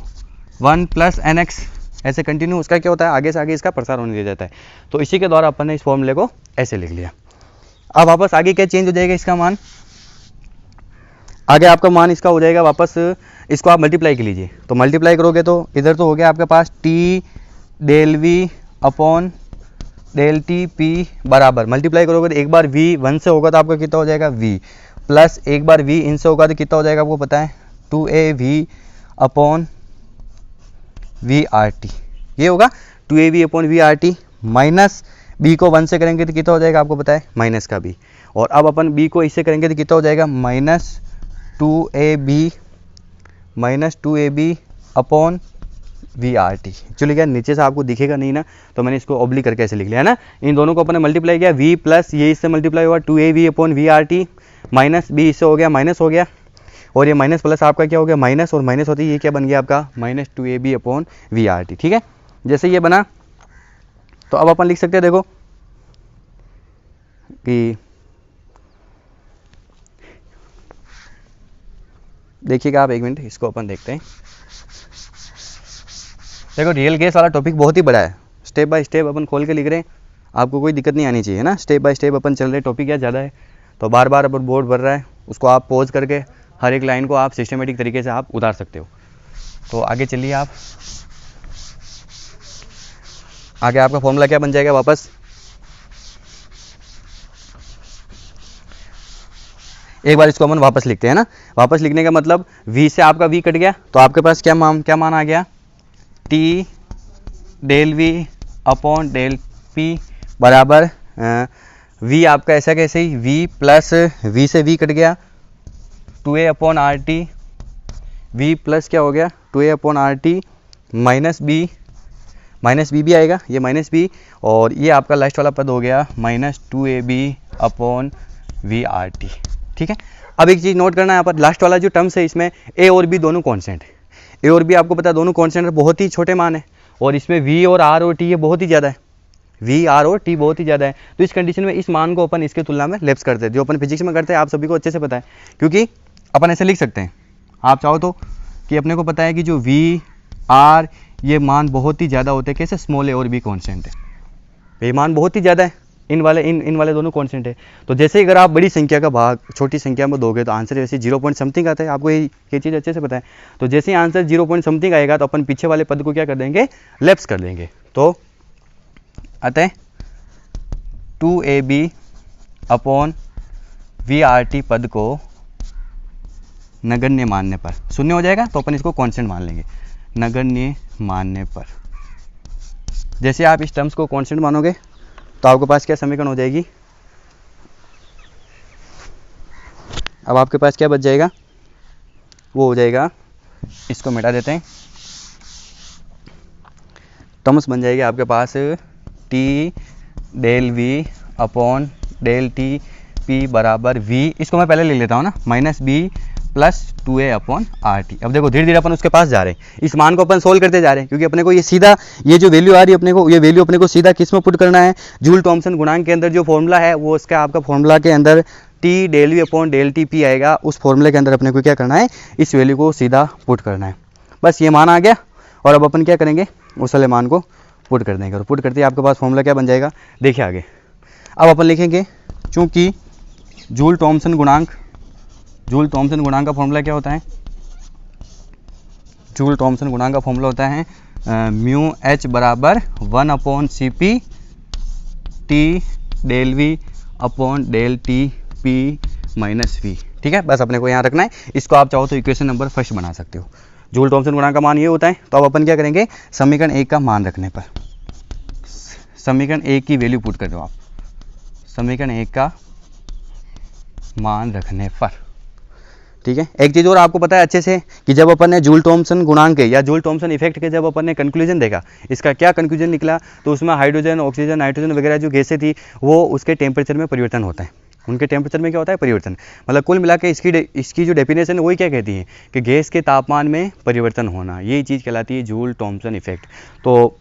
1 प्लस एन एक्स, ऐसे कंटिन्यू उसका क्या होता है, आगे से आगे इसका प्रसार होने दिया जाता है, तो इसी के द्वारा अपन ने इस फॉर्मूले को ऐसे लिख लिया। अब वापस आगे क्या चेंज हो जाएगा इसका मान, आगे आपका मान इसका हो जाएगा वापस, इसको आप मल्टीप्लाई कर लीजिए, तो मल्टीप्लाई करोगे तो इधर तो हो गया आपके पास T del V upon del T P बराबर, मल्टीप्लाई करोगे तो एक बार v 1 से होगा तो आपका कितना हो जाएगा v, प्लस एक बार v इनसे होगा तो कितना हो जाएगा आपको पता है 2av upon V R T, ये होगा 2av upon V R T, minus b को 1 से करेंगे तो कितना हो जाएगा आपको पता है माइनस का b, और अब अपन b को इससे करेंगे तो कितना हो जाएगा minus two A B upon V R T. Actually क्या नीचे से आपको दिखेगा नहीं ना, तो मैंने इसको ऑब्लिक करके ऐसे लिख लिया है ना, इन दोनों को अपने मल्टीप्लाई किया, v प्लस ये इससे मल्टीप्लाई हुआ 2av upon V R T, minus b इससे हो गया माइनस हो गया, और ये माइनस प्लस आपका क्या हो गया माइनस, और माइनस होती है ये क्या बन गया आपका minus 2ab upon V R T. ठीक है, जैसे ये बना तो अब अपन लिख सकते हैं, देखो कि देखिएगा आप एक मिनट, इसको अपन देखते हैं। देखो रियल केस वाला टॉपिक बहुत ही बड़ा है, स्टेप बाय स्टेप अपन खोल के लिख रहे हैं, आपको कोई दिक्कत नहीं आनी चाहिए ना, स्टेप बाय स्टेप अपन चल रहे, टॉपिक क्या ज़्यादा है, तो बार बार अपन बोर्ड भर रहा है, उसको आप पॉज करके हर एक लाइन को आप सिस्टमेटिक तरीके से आप उतार सकते हो। तो आगे चलिए आप, आगे आपका फॉर्मूला क्या बन जाएगा वापस, एक बार इसको अपन वापस लिखते हैं ना, वापस लिखने का मतलब v से आपका v कट गया, तो आपके पास क्या मान आ गया t del v upon del p बराबर v आपका ऐसा कैसे ही v प्लस v से v कट गया 2a upon R T, v plus क्या हो गया 2a upon R T minus b भी आएगा, ये माइनस b, और ये आपका लास्ट वाला पद हो गया minus 2ab upon V R T. ठीक है, अब एक चीज़ नोट करना है यहाँ पर, लास्ट वाला जो टर्म्स है इसमें a और b दोनों कांस्टेंट है, a और b आपको पता है दोनों कांस्टेंट है, बहुत ही छोटे मान है, और इसमें v और r और t ये बहुत ही ज़्यादा है, v r और t बहुत ही ज़्यादा है, तो इस कंडीशन में इस मान को अपन इसके तुलना में लेफ्ट करते हैं, जो अपन फिजिक्स में करते हैं आप सभी को अच्छे से पता है, क्योंकि अपन ऐसे लिख सकते हैं, आप चाहो तो कि अपने को पता है कि जो v r ये मान बहुत ही ज़्यादा होते हैं, कैसे स्मॉल a और b कॉन्स्टेंट है, ये मान बहुत ही ज़्यादा है, इन वाले दोनों कांस्टेंट है, तो जैसे अगर आप बड़ी संख्या का भाग छोटी संख्या में दोगे तो आंसर वैसे 0 पॉइंट समथिंग आता है, आपको ये चीज़ अच्छे से पता है, तो जैसे ही आंसर 0 पॉइंट समथिंग आएगा तो अपन पीछे वाले पद को क्या कर देंगे लेफ्ट कर देंगे, तो अतः 2ab upon V R T पद को नगण्य मानने पर शून्य हो जाएगा, तो अपन इसको कांस्टेंट मान लेंगे, नगण्य मानने पर। जैसे आप इस टर्म्स को कांस्टेंट मानोगे तो आपके पास क्या समीकरण हो जाएगी, अब आपके पास क्या बच जाएगा, वो हो जाएगा, इसको मिटा देते हैं, टर्म्स बन जाएगी आपके पास t del v upon del T P बराबर v, इसको मैं पहले ले लेता हूँ ना, minus b plus 2a upon R T. अब देखो धीरे धीरे अपन उसके पास जा रहे हैं, इस मान को अपन सोल्व करते जा रहे हैं, क्योंकि अपने को ये सीधा ये जो वैल्यू आ रही है अपने को, ये वैल्यू अपने को सीधा किस में पुट करना है, जूल थॉमसन गुणांक के अंदर जो फॉर्मूला है वो उसका आपका फॉर्मूला के अंदर t del V upon del T P आएगा, उस फॉर्मूले के अंदर अपने को क्या करना है, इस वैल्यू को सीधा पुट करना है, बस ये मान आ गया, और अब अपन क्या करेंगे उस वाले मान को पुट कर देंगे, और पुट करते ही आपके पास फॉर्मूला क्या बन जाएगा, देखिए आगे। अब अपन लिखेंगे, चूँकि जूल थॉमसन गुणांक का फॉर्मूला क्या होता है, जूल थॉमसन गुणांक का फॉर्मूला होता है म्यू एच बराबर 1 upon C P T del V upon del T P minus V. ठीक है, बस अपने को यहाँ रखना है, इसको आप चाहो तो इक्वेशन नंबर फर्स्ट बना सकते हो, जूल थॉमसन गुणांक का मान ये होता है, तो अब अपन क्या करेंगे, समीकरण 1 का मान रखने पर समीकरण 1 की वैल्यू पुट कर दो आप, समीकरण 1 का मान रखने पर। ठीक है, एक चीज़ और आपको पता है अच्छे से कि जब अपन ने जूल थॉमसन गुणांक के या जूल थॉमसन इफेक्ट के जब अपन ने कंक्लूजन देखा, इसका क्या कंक्लूजन निकला, तो उसमें हाइड्रोजन ऑक्सीजन नाइट्रोजन वगैरह जो गैसें थी वो उसके टेम्परेचर में परिवर्तन होता है, उनके टेम्परेचर में क्या होता है परिवर्तन, मतलब कुल मिला के इसकी जो डेफिनेशन है वही क्या कहती है कि गैस के तापमान में परिवर्तन होना, ये चीज़ कहलाती है जूल थॉमसन इफेक्ट। तो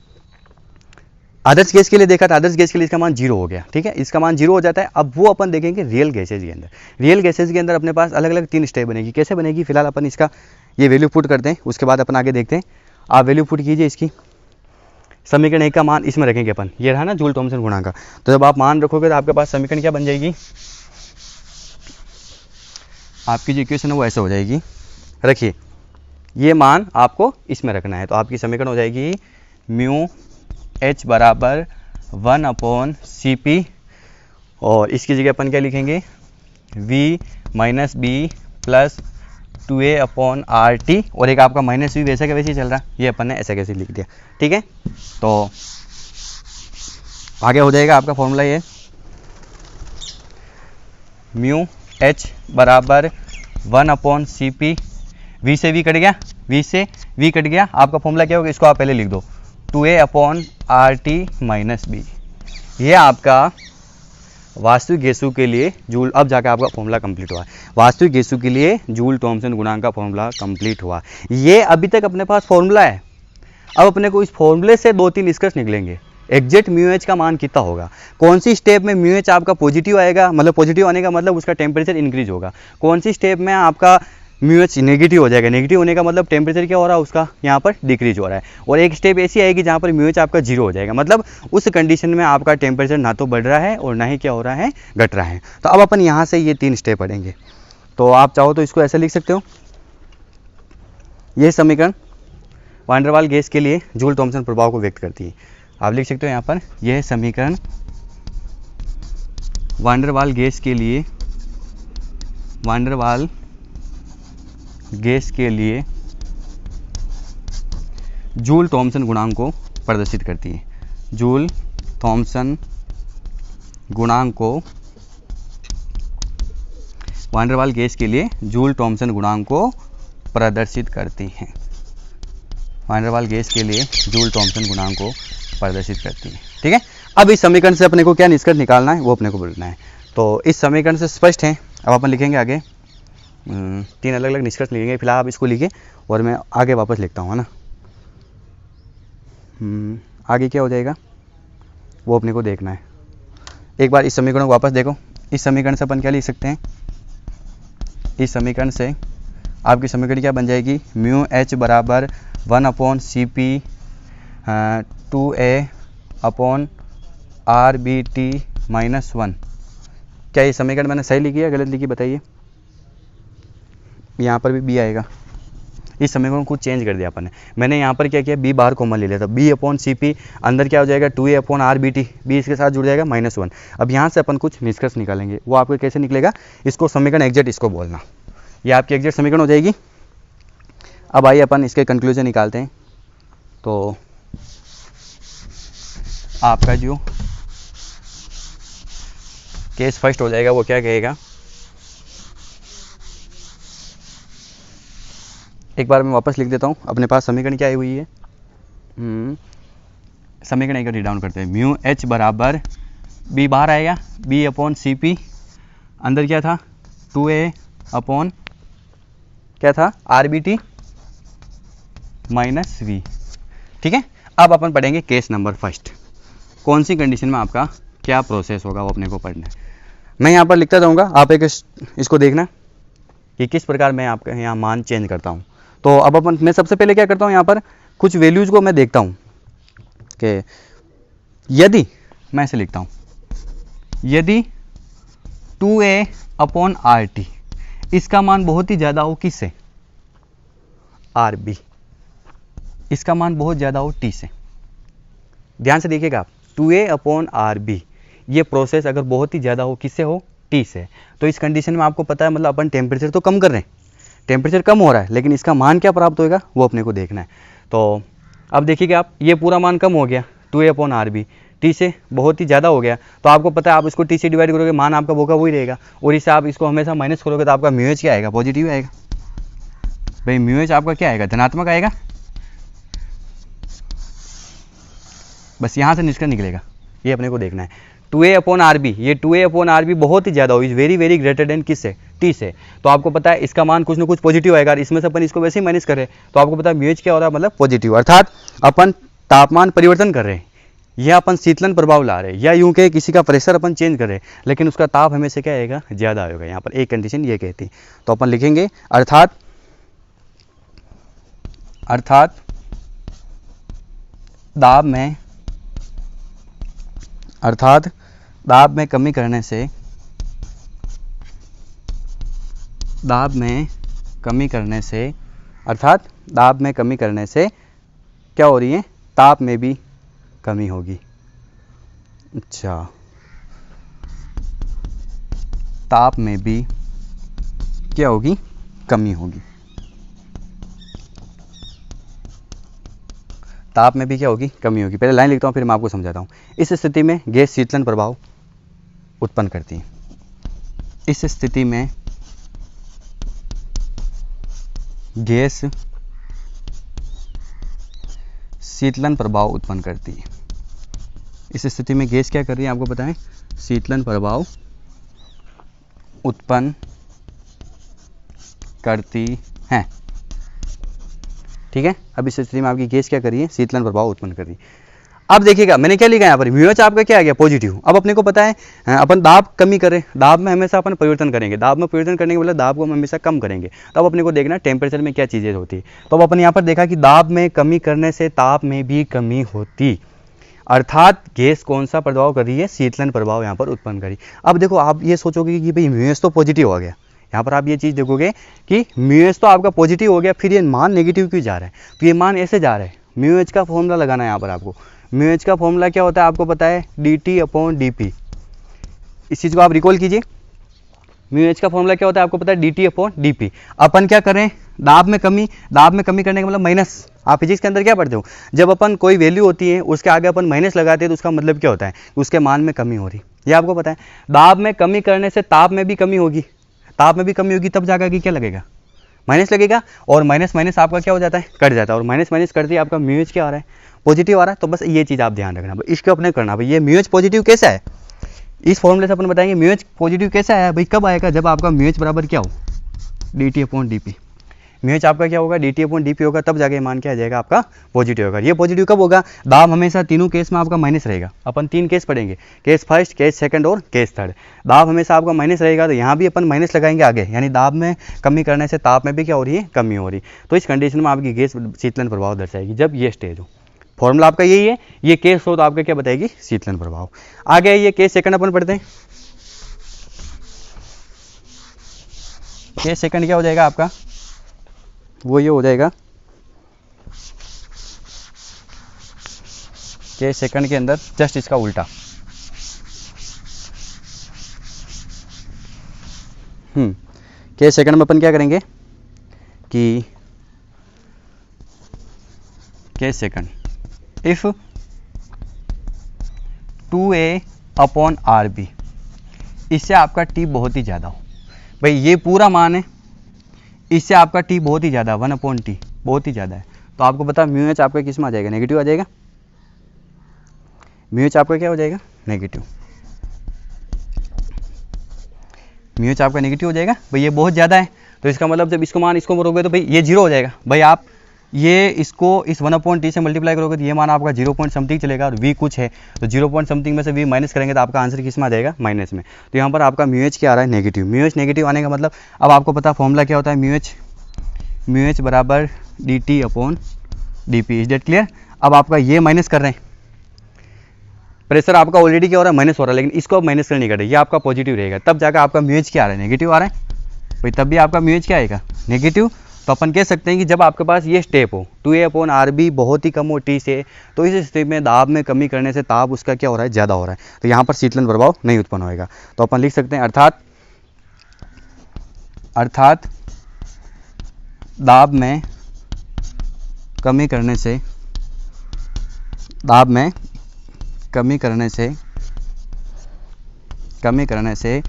आदर्श गैस के लिए देखा था, आदर्श गैस के लिए इसका मान 0 हो गया। ठीक है, इसका मान 0 हो जाता है। अब वो अपन देखेंगे रियल गैसेज के अंदर, रियल गैसेज के अंदर अपने पास अलग अलग 3 स्टेप बनेगी, कैसे बनेगी, फिलहाल अपन इसका ये वैल्यू पुट करते हैं, उसके बाद अपन आगे देखते हैं। आप वैल्यू पुट कीजिए इसकी, समीकरण 1 का मान इसमें रखेंगे अपन, ये रहा ना जूल थॉमसन गुणांक का, तो जब आप मान रखोगे तो आपके पास समीकरण क्या बन जाएगी, आपकी जो इक्वेशन है वो ऐसे हो जाएगी, रखिए ये मान आपको इसमें रखना है, तो आपकी समीकरण हो जाएगी म्यू एच बराबर 1/CP, और इसकी जगह अपन क्या लिखेंगे, V minus B plus 2A/RT, और एक आपका माइनस वी वैसा का वैसे ही चल रहा है, ये अपन ने ऐसा कैसे लिख दिया। ठीक है, तो आगे हो जाएगा आपका फॉर्मूला ये म्यू एच बराबर 1/CP, V से V कट गया, V से V कट गया, आपका फॉर्मूला क्या होगा, इसको आप पहले लिख दो 2A/RT माइनस बी। ये आपका वास्तविक गैसों के लिए जूल, अब जाकर आपका फॉर्मूला कंप्लीट हुआ। वास्तविक गैसों के लिए जूल थॉमसन गुणांक का फॉर्मूला कंप्लीट हुआ। ये अभी तक अपने पास फॉर्मूला है, अब अपने को इस फॉर्मूले से 2-3 निष्कर्ष निकलेंगे। एग्जैक्ट म्यू एच का मान कितना होगा, कौन सी स्टेप में म्यू एच आपका पॉजिटिव आएगा, मतलब पॉजिटिव आने का मतलब उसका टेम्परेचर इंक्रीज होगा, कौन सी स्टेप में आपका म्यू एच नेगेटिव हो जाएगा, नेगेटिव होने का मतलब टेम्परेचर क्या हो रहा है उसका यहाँ पर डिक्रीज हो रहा है, और एक स्टेप ऐसी आएगी जहाँ पर म्यू एच आपका जीरो हो जाएगा, मतलब उस कंडीशन में आपका टेम्परेचर ना तो बढ़ रहा है और ना ही क्या हो रहा है, घट रहा है। तो अब अपन यहाँ से ये 3 स्टेप पढ़ेंगे, तो आप चाहो तो इसको ऐसे लिख सकते हो, ये समीकरण वान डेर वाल गैस के लिए जूल थॉमसन प्रभाव को व्यक्त करती है। आप लिख सकते हो यहाँ पर, यह समीकरण वान डेर वाल गैस के लिए, वान डेर वाल गैस के लिए जूल थॉमसन गुणांक को प्रदर्शित करती है। जूल थॉमसन गुणांक को, वान डेर वाल गैस के लिए जूल थॉमसन गुणांक को प्रदर्शित करती है। वान डेर वाल गैस के लिए जूल थॉमसन गुणांक को प्रदर्शित करती है। ठीक है, अब इस समीकरण से अपने को क्या निष्कर्ष निकालना है वो अपने को बोलना है। तो इस समीकरण से स्पष्ट है, अब अपन लिखेंगे आगे 3 अलग अलग निष्कर्ष लिखेंगे। फिलहाल आप इसको लिखिए और मैं आगे वापस लिखता हूँ, है ना। आगे क्या हो जाएगा वो अपने को देखना है। एक बार इस समीकरण को वापस देखो, इस समीकरण से अपन क्या लिख सकते हैं, इस समीकरण से आपकी समीकरण क्या बन जाएगी, म्यू एच बराबर 1/CP 2A/RBT माइनस 1। क्या ये समीकरण मैंने सही लिखी है गलत लिखी बताइए। यहाँ पर भी बी आएगा, इस समीकरण को चेंज कर दिया अपन ने। मैंने यहाँ पर क्या किया, बी बाहर कॉमन ले लिया था, B/CP अंदर क्या हो जाएगा 2A/RBT, बी इसके साथ जुड़ जाएगा -1। अब यहाँ से अपन कुछ निष्कर्ष निकालेंगे, वो आपको कैसे निकलेगा, इसको समीकरण एग्जैक्ट इसको बोलना, ये आपकी एग्जैक्ट समीकरण हो जाएगी। अब आइए अपन इसके कंक्लूजन निकालते हैं। तो आपका जो केस फर्स्ट हो जाएगा वो क्या कहेगा, एक बार मैं वापस लिख देता हूँ, अपने पास समीकरण क्या आई हुई है, समीकरण एक बार डाउन करते हैं। म्यू एच बराबर, बी बाहर आएगा, B/CP अंदर क्या था 2A/ क्या था RBT माइनस वी। ठीक है, अब अपन पढ़ेंगे केस नंबर फर्स्ट, कौन सी कंडीशन में आपका क्या प्रोसेस होगा वो अपने को पढ़ना है। मैं यहाँ पर लिखता जाऊँगा, आप एक इसको देखना कि किस प्रकार मैं आपका यहाँ मान चेंज करता हूँ। तो अब अपन, मैं सबसे पहले क्या करता हूँ, यहाँ पर कुछ वैल्यूज़ को मैं देखता हूँ कि यदि मैं ऐसे लिखता हूँ, यदि 2A/RT इसका मान बहुत ही ज़्यादा हो किससे, RB, इसका मान बहुत ज़्यादा हो T से। ध्यान से देखिएगा आप, 2A/RB ये प्रोसेस अगर बहुत ही ज़्यादा हो किससे हो, T से, तो इस कंडीशन में आपको पता है मतलब अपन टेम्परेचर तो कम कर रहे हैं, टेम्परेचर कम हो रहा है, लेकिन इसका मान क्या प्राप्त होएगा वो अपने को देखना है। तो अब देखिएगा आप, ये पूरा मान कम हो गया 2A/RB, T से बहुत ही ज़्यादा हो गया, तो आपको पता है आप इसको T से डिवाइड करोगे मान आपका वो का वही रहेगा, और इससे आप इसको हमेशा माइनस करोगे तो आपका म्यू एच क्या आएगा, पॉजिटिव आएगा। भाई म्यू एच आपका क्या आएगा, धनात्मक आएगा। बस यहाँ से निष्कर्ष निकलेगा, ये अपने को देखना है। 2A/RB, ये 2A/RB बहुत ही ज़्यादा हो, is very very greater than किससे, T से, तो आपको पता है इसका मान कुछ ना कुछ पॉजिटिव आएगा, इसमें से अपन इसको वैसे ही माइनस कर रहे हैं, तो आपको पता है म्यू एच क्या हो रहा है, मतलब पॉजिटिव, अर्थात अपन तापमान परिवर्तन कर रहे हैं, या अपन शीतलन प्रभाव ला रहे हैं, या यूं के किसी का प्रेशर अपन चेंज कर रहे हैं, लेकिन उसका ताप हमेशा क्या आएगा, ज़्यादा आएगा। यहाँ पर एक कंडीशन ये कहती है, तो अपन लिखेंगे अर्थात दाब में कमी करने से दाब में कमी करने से, अर्थात दाब में कमी करने से क्या हो रही है, ताप में भी कमी होगी। अच्छा, ताप में भी क्या होगी, कमी होगी। ताप में भी क्या होगी, कमी होगी। पहले लाइन लिखता हूँ फिर मैं आपको समझाता हूँ। इस स्थिति में गैस शीतलन प्रभाव उत्पन्न करती है। इस स्थिति में गैस शीतलन प्रभाव उत्पन्न करती है। इस स्थिति में गैस क्या कर रही है, आपको पता है, शीतलन प्रभाव उत्पन्न करती है। ठीक है, अब इस स्थिति में आपकी गैस क्या कर रही है, शीतलन प्रभाव उत्पन्न कर रही है। अब देखिएगा मैंने क्या लिखा है यहाँ पर, म्यूएच आपका क्या आ गया, पॉजिटिव। अब अपने को पता है अपन दाब कमी करें, दाब में हमेशा अपन परिवर्तन करेंगे, दाब में परिवर्तन करने के मतलब दाब को हम हमेशा कम करेंगे। तब अपने को देखना टेम्परेचर में क्या चीज़ें होती है। तो अब अपन यहाँ पर देखा कि दाब में कमी करने से ताप में भी कमी होती, अर्थात गैस कौन सा प्रभाव कर रही है, शीतलन प्रभाव यहाँ पर उत्पन्न करी। अब देखो आप ये सोचोगे कि भाई म्यूएच तो पॉजिटिव हो गया, यहाँ पर आप ये चीज़ देखोगे कि म्यूएच तो आपका पॉजिटिव हो गया, फिर ये मान नेगेटिव क्यों जा रहा है, तो ये मान ऐसे जा रहा है। म्यूएच का फॉर्मूला लगाना है यहाँ पर आपको। म्यूएच का फॉर्मूला क्या होता है आपको पता है, dt/dp। इस चीज़ को आप रिकॉल कीजिए। म्यूएच का फॉर्मूला क्या होता है आपको पता है, dt/dp। अपन क्या करें, दाब में कमी करने का मतलब माइनस। आप फिजिक्स के अंदर क्या पढ़ते हो, जब अपन कोई वैल्यू होती है उसके आगे अपन माइनस लगाते हैं तो उसका मतलब क्या होता है, उसके मान में कमी हो रही, ये आपको पता है। दाब में कमी करने से ताप में भी कमी होगी, ताप में भी कमी होगी, तब जाकर कि क्या लगेगा, माइनस लगेगा। और माइनस माइनस आपका क्या हो जाता है, कट जाता है। और माइनस माइनस करते ही आपका म्यूएच क्या आ रहा है, पॉजिटिव आ रहा है। तो बस ये चीज़ आप ध्यान रखना भाई, इसको अपने करना भाई, ये म्यूएच पॉजिटिव कैसा है, इस फॉर्मूले से अपन बताएंगे म्यूएच पॉजिटिव कैसा है भाई। कब आएगा, जब आपका म्यूएच बराबर क्या हो, dt/dp। म्यूएच आपका क्या होगा, dt/dp होगा, तब जाके मान क्या आ जाएगा आपका, पॉजिटिव होगा। ये पॉजिटिव कब होगा, दाब हमेशा तीनों केस में आपका माइनस रहेगा। अपन 3 केस पढ़ेंगे, केस फर्स्ट, केस सेकंड और केस थर्ड। दाब हमेशा आपका माइनस रहेगा, तो यहाँ भी अपन माइनस लगाएंगे आगे, यानी दाब में कमी करने से ताप में भी क्या हो रही है, कमी हो रही। तो इस कंडीशन में आपकी गैस शीतलन प्रभाव दर्शाएगी जब ये स्टेज हो। फॉर्मूला आपका यही है, ये केस हो तो आपका क्या बताएगी, शीतलन प्रभाव। आगे ये केस सेकंड अपन पढ़ते हैं। केस सेकंड क्या हो जाएगा आपका, वो ये हो जाएगा, केस सेकंड के अंदर जस्ट इसका उल्टा। केस सेकंड में अपन क्या करेंगे कि केस सेकंड, इफ 2a/RB, इससे आपका टी बहुत ही ज़्यादा हो, भाई ये पूरा मान है, इससे आपका टी बहुत ही ज़्यादा, 1/T बहुत ही ज़्यादा है, तो आपको पता म्यूएच आपका किस में आ जाएगा, नेगेटिव आ जाएगा। म्यूएच आपका क्या हो जाएगा, नेगेटिव। म्यूएच आपका नेगेटिव हो जाएगा भाई, ये बहुत ज़्यादा है। तो इसका मतलब जब इसको मान इसको करोगे तो भाई ये 0 हो जाएगा। भाई आप ये इसको इस 1/T से मल्टीप्लाई करोगे तो ये मान आपका 0 पॉइंट समथिंग चलेगा, और v कुछ है तो 0 पॉइंट समथिंग में से v माइनस करेंगे तो आपका आंसर किस में आ जाएगा, माइनस में। तो यहाँ पर आपका म्यूएच क्या आ रहा है, नेगेटिव। म्यूएच नेगेटिव आने का मतलब अब आपको पता फॉर्मूला क्या होता है, म्यूएच बराबर dt/dp। Is that clear. अब आपका ये माइनस कर रहे हैं, प्रेशर आपका ऑलरेडी क्या हो रहा है, माइनस हो रहा है, लेकिन इसको अब माइनस करने का ये आपका पॉजिटिव रहेगा, तब जाकर आपका म्यूएच क्या आ रहा है, नेगेटिव आ रहा है भाई, तब भी आपका म्यूएच क्या आएगा, नेगेटिव। तो अपन कह सकते हैं कि जब आपके पास ये स्टेप हो, 2a/RB बहुत ही कम हो टी से, तो इस स्थिति में दाब में कमी करने से ताप उसका क्या हो रहा है, ज़्यादा हो रहा है, तो यहाँ पर शीतलन प्रभाव नहीं उत्पन्न होएगा। तो अपन लिख सकते हैं अर्थात दाब में कमी करने से, दाब में कमी करने से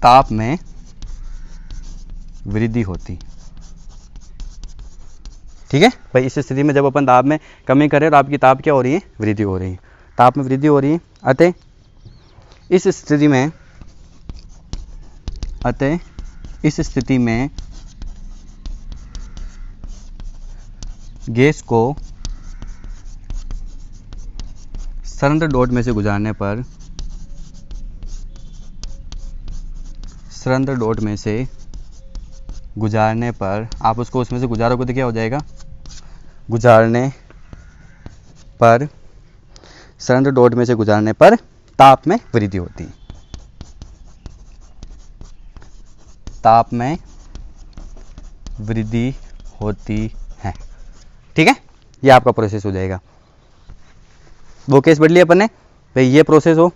ताप में वृद्धि होती। ठीक है भाई, इस स्थिति में जब अपन दाब में कमी करें तो आपकी ताप क्या हो रही है, वृद्धि हो रही है, ताप में वृद्धि हो रही है। अतः इस स्थिति में गैस को सिलेंडर डॉट में से गुजारने पर आप उसको उसमें से गुजारोगे तो क्या हो जाएगा, सिलेंडर डॉट में से गुजारने पर ताप में वृद्धि होती है। ताप में वृद्धि होती है। ठीक है, ये आपका प्रोसेस हो जाएगा। वो केस बढ़ लिया अपन ने भाई, ये प्रोसेस हो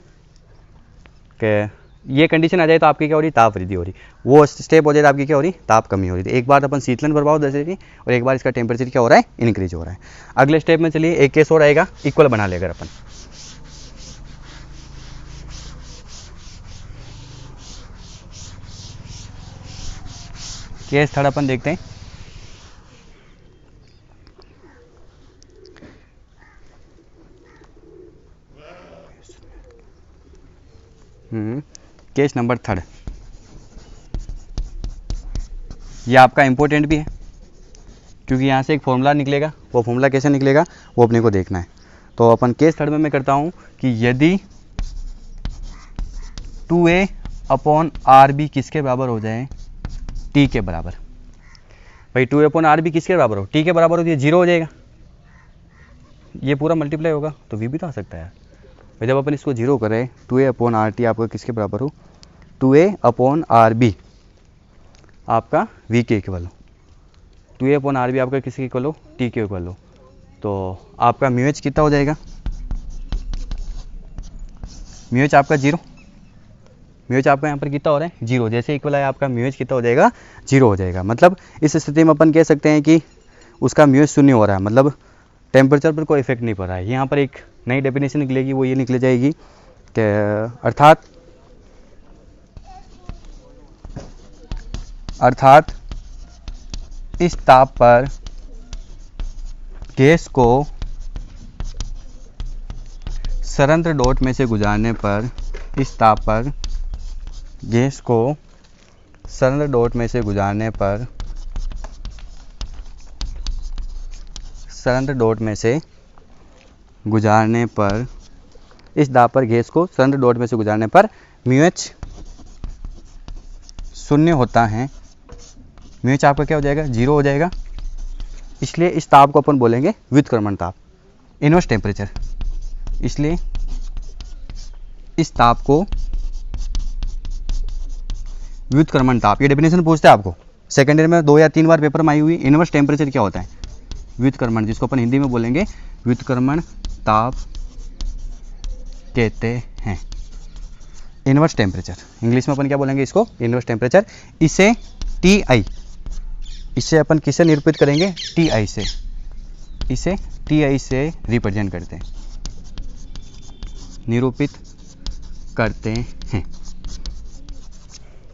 कि ये कंडीशन आ जाए तो आपकी क्या हो रही, ताप वृद्धि हो रही। वो स्टेप हो जाए तो आपकी क्या हो रही, ताप कमी हो रही। तो एक बार अपन शीतलन प्रभाव दर्शा रही और एक बार इसका टेम्परेचर क्या हो रहा है, इंक्रीज हो रहा है। अगले स्टेप में चलिए एक केस और आएगा, इक्वल बना लेकर अपन। केस थर्ड अपन देखते हैं। केस नंबर थर्ड, ये आपका इंपॉर्टेंट भी है क्योंकि यहाँ से एक फॉर्मूला निकलेगा। वो फॉर्मूला कैसे निकलेगा वो अपने को देखना है। तो अपन केस थर्ड में मैं करता हूँ कि यदि 2a/RB किसके बराबर हो जाए, T के बराबर। भाई 2a/RB किसके बराबर हो, T के बराबर हो तो ये 0 हो जाएगा। ये पूरा मल्टीप्लाई होगा तो V भी तो आ सकता है। भाई जब अपन इसको 0 करें, 2a/RT आपका किसके बराबर हो, 2a/RB आपका V के इक्वल हो, 2a/RB आपका किसके इक्वल हो, T के इक्वल हो। तो आपका म्यूएच कितना हो जाएगा, म्यूएच आपका 0, म्यूएच आपका यहाँ पर कितना हो रहा है 0। जैसे इक्वल है आपका म्यूएच कितना हो जाएगा, 0 हो जाएगा। मतलब इस स्थिति में अपन कह सकते हैं कि उसका म्यूएच 0 हो रहा है, मतलब टेम्परेचर पर कोई इफेक्ट नहीं पड़ रहा है। यहाँ पर एक नई डेफिनेशन निकलेगी, वो ये निकल जाएगी कि अर्थात इस ताप पर गैस को संयंत्र डॉट में से गुजारने पर, इस ताप पर गैस को संयंत्र डॉट में से गुजारने पर, संयंत्र डॉट में से गुजारने पर, इस दाब पर गैस को संयंत्र डॉट में से गुजारने पर म्यूएच 0 होता है। म्यूएच आपका क्या हो जाएगा, 0 हो जाएगा। इसलिए इस ताप को अपन बोलेंगे व्युत्क्रमण ताप, इनवर्स टेम्परेचर। इसलिए इस ताप को व्युत्क्रमण ताप, ये डेफिनेशन पूछते हैं आपको सेकेंड ईयर में 2 या 3 बार पेपर में आई हुई। इनवर्स टेम्परेचर क्या होता है, व्युत्क्रमण, जिसको अपन हिंदी में बोलेंगे व्युत्क्रमण ताप कहते हैं। इनवर्स टेम्परेचर इंग्लिश में अपन क्या बोलेंगे इसको, इनवर्स टेम्परेचर। इसे TI, इसे अपन किससे निरूपित करेंगे, TI से, इसे TI से रिप्रेजेंट करते हैं, निरूपित करते हैं।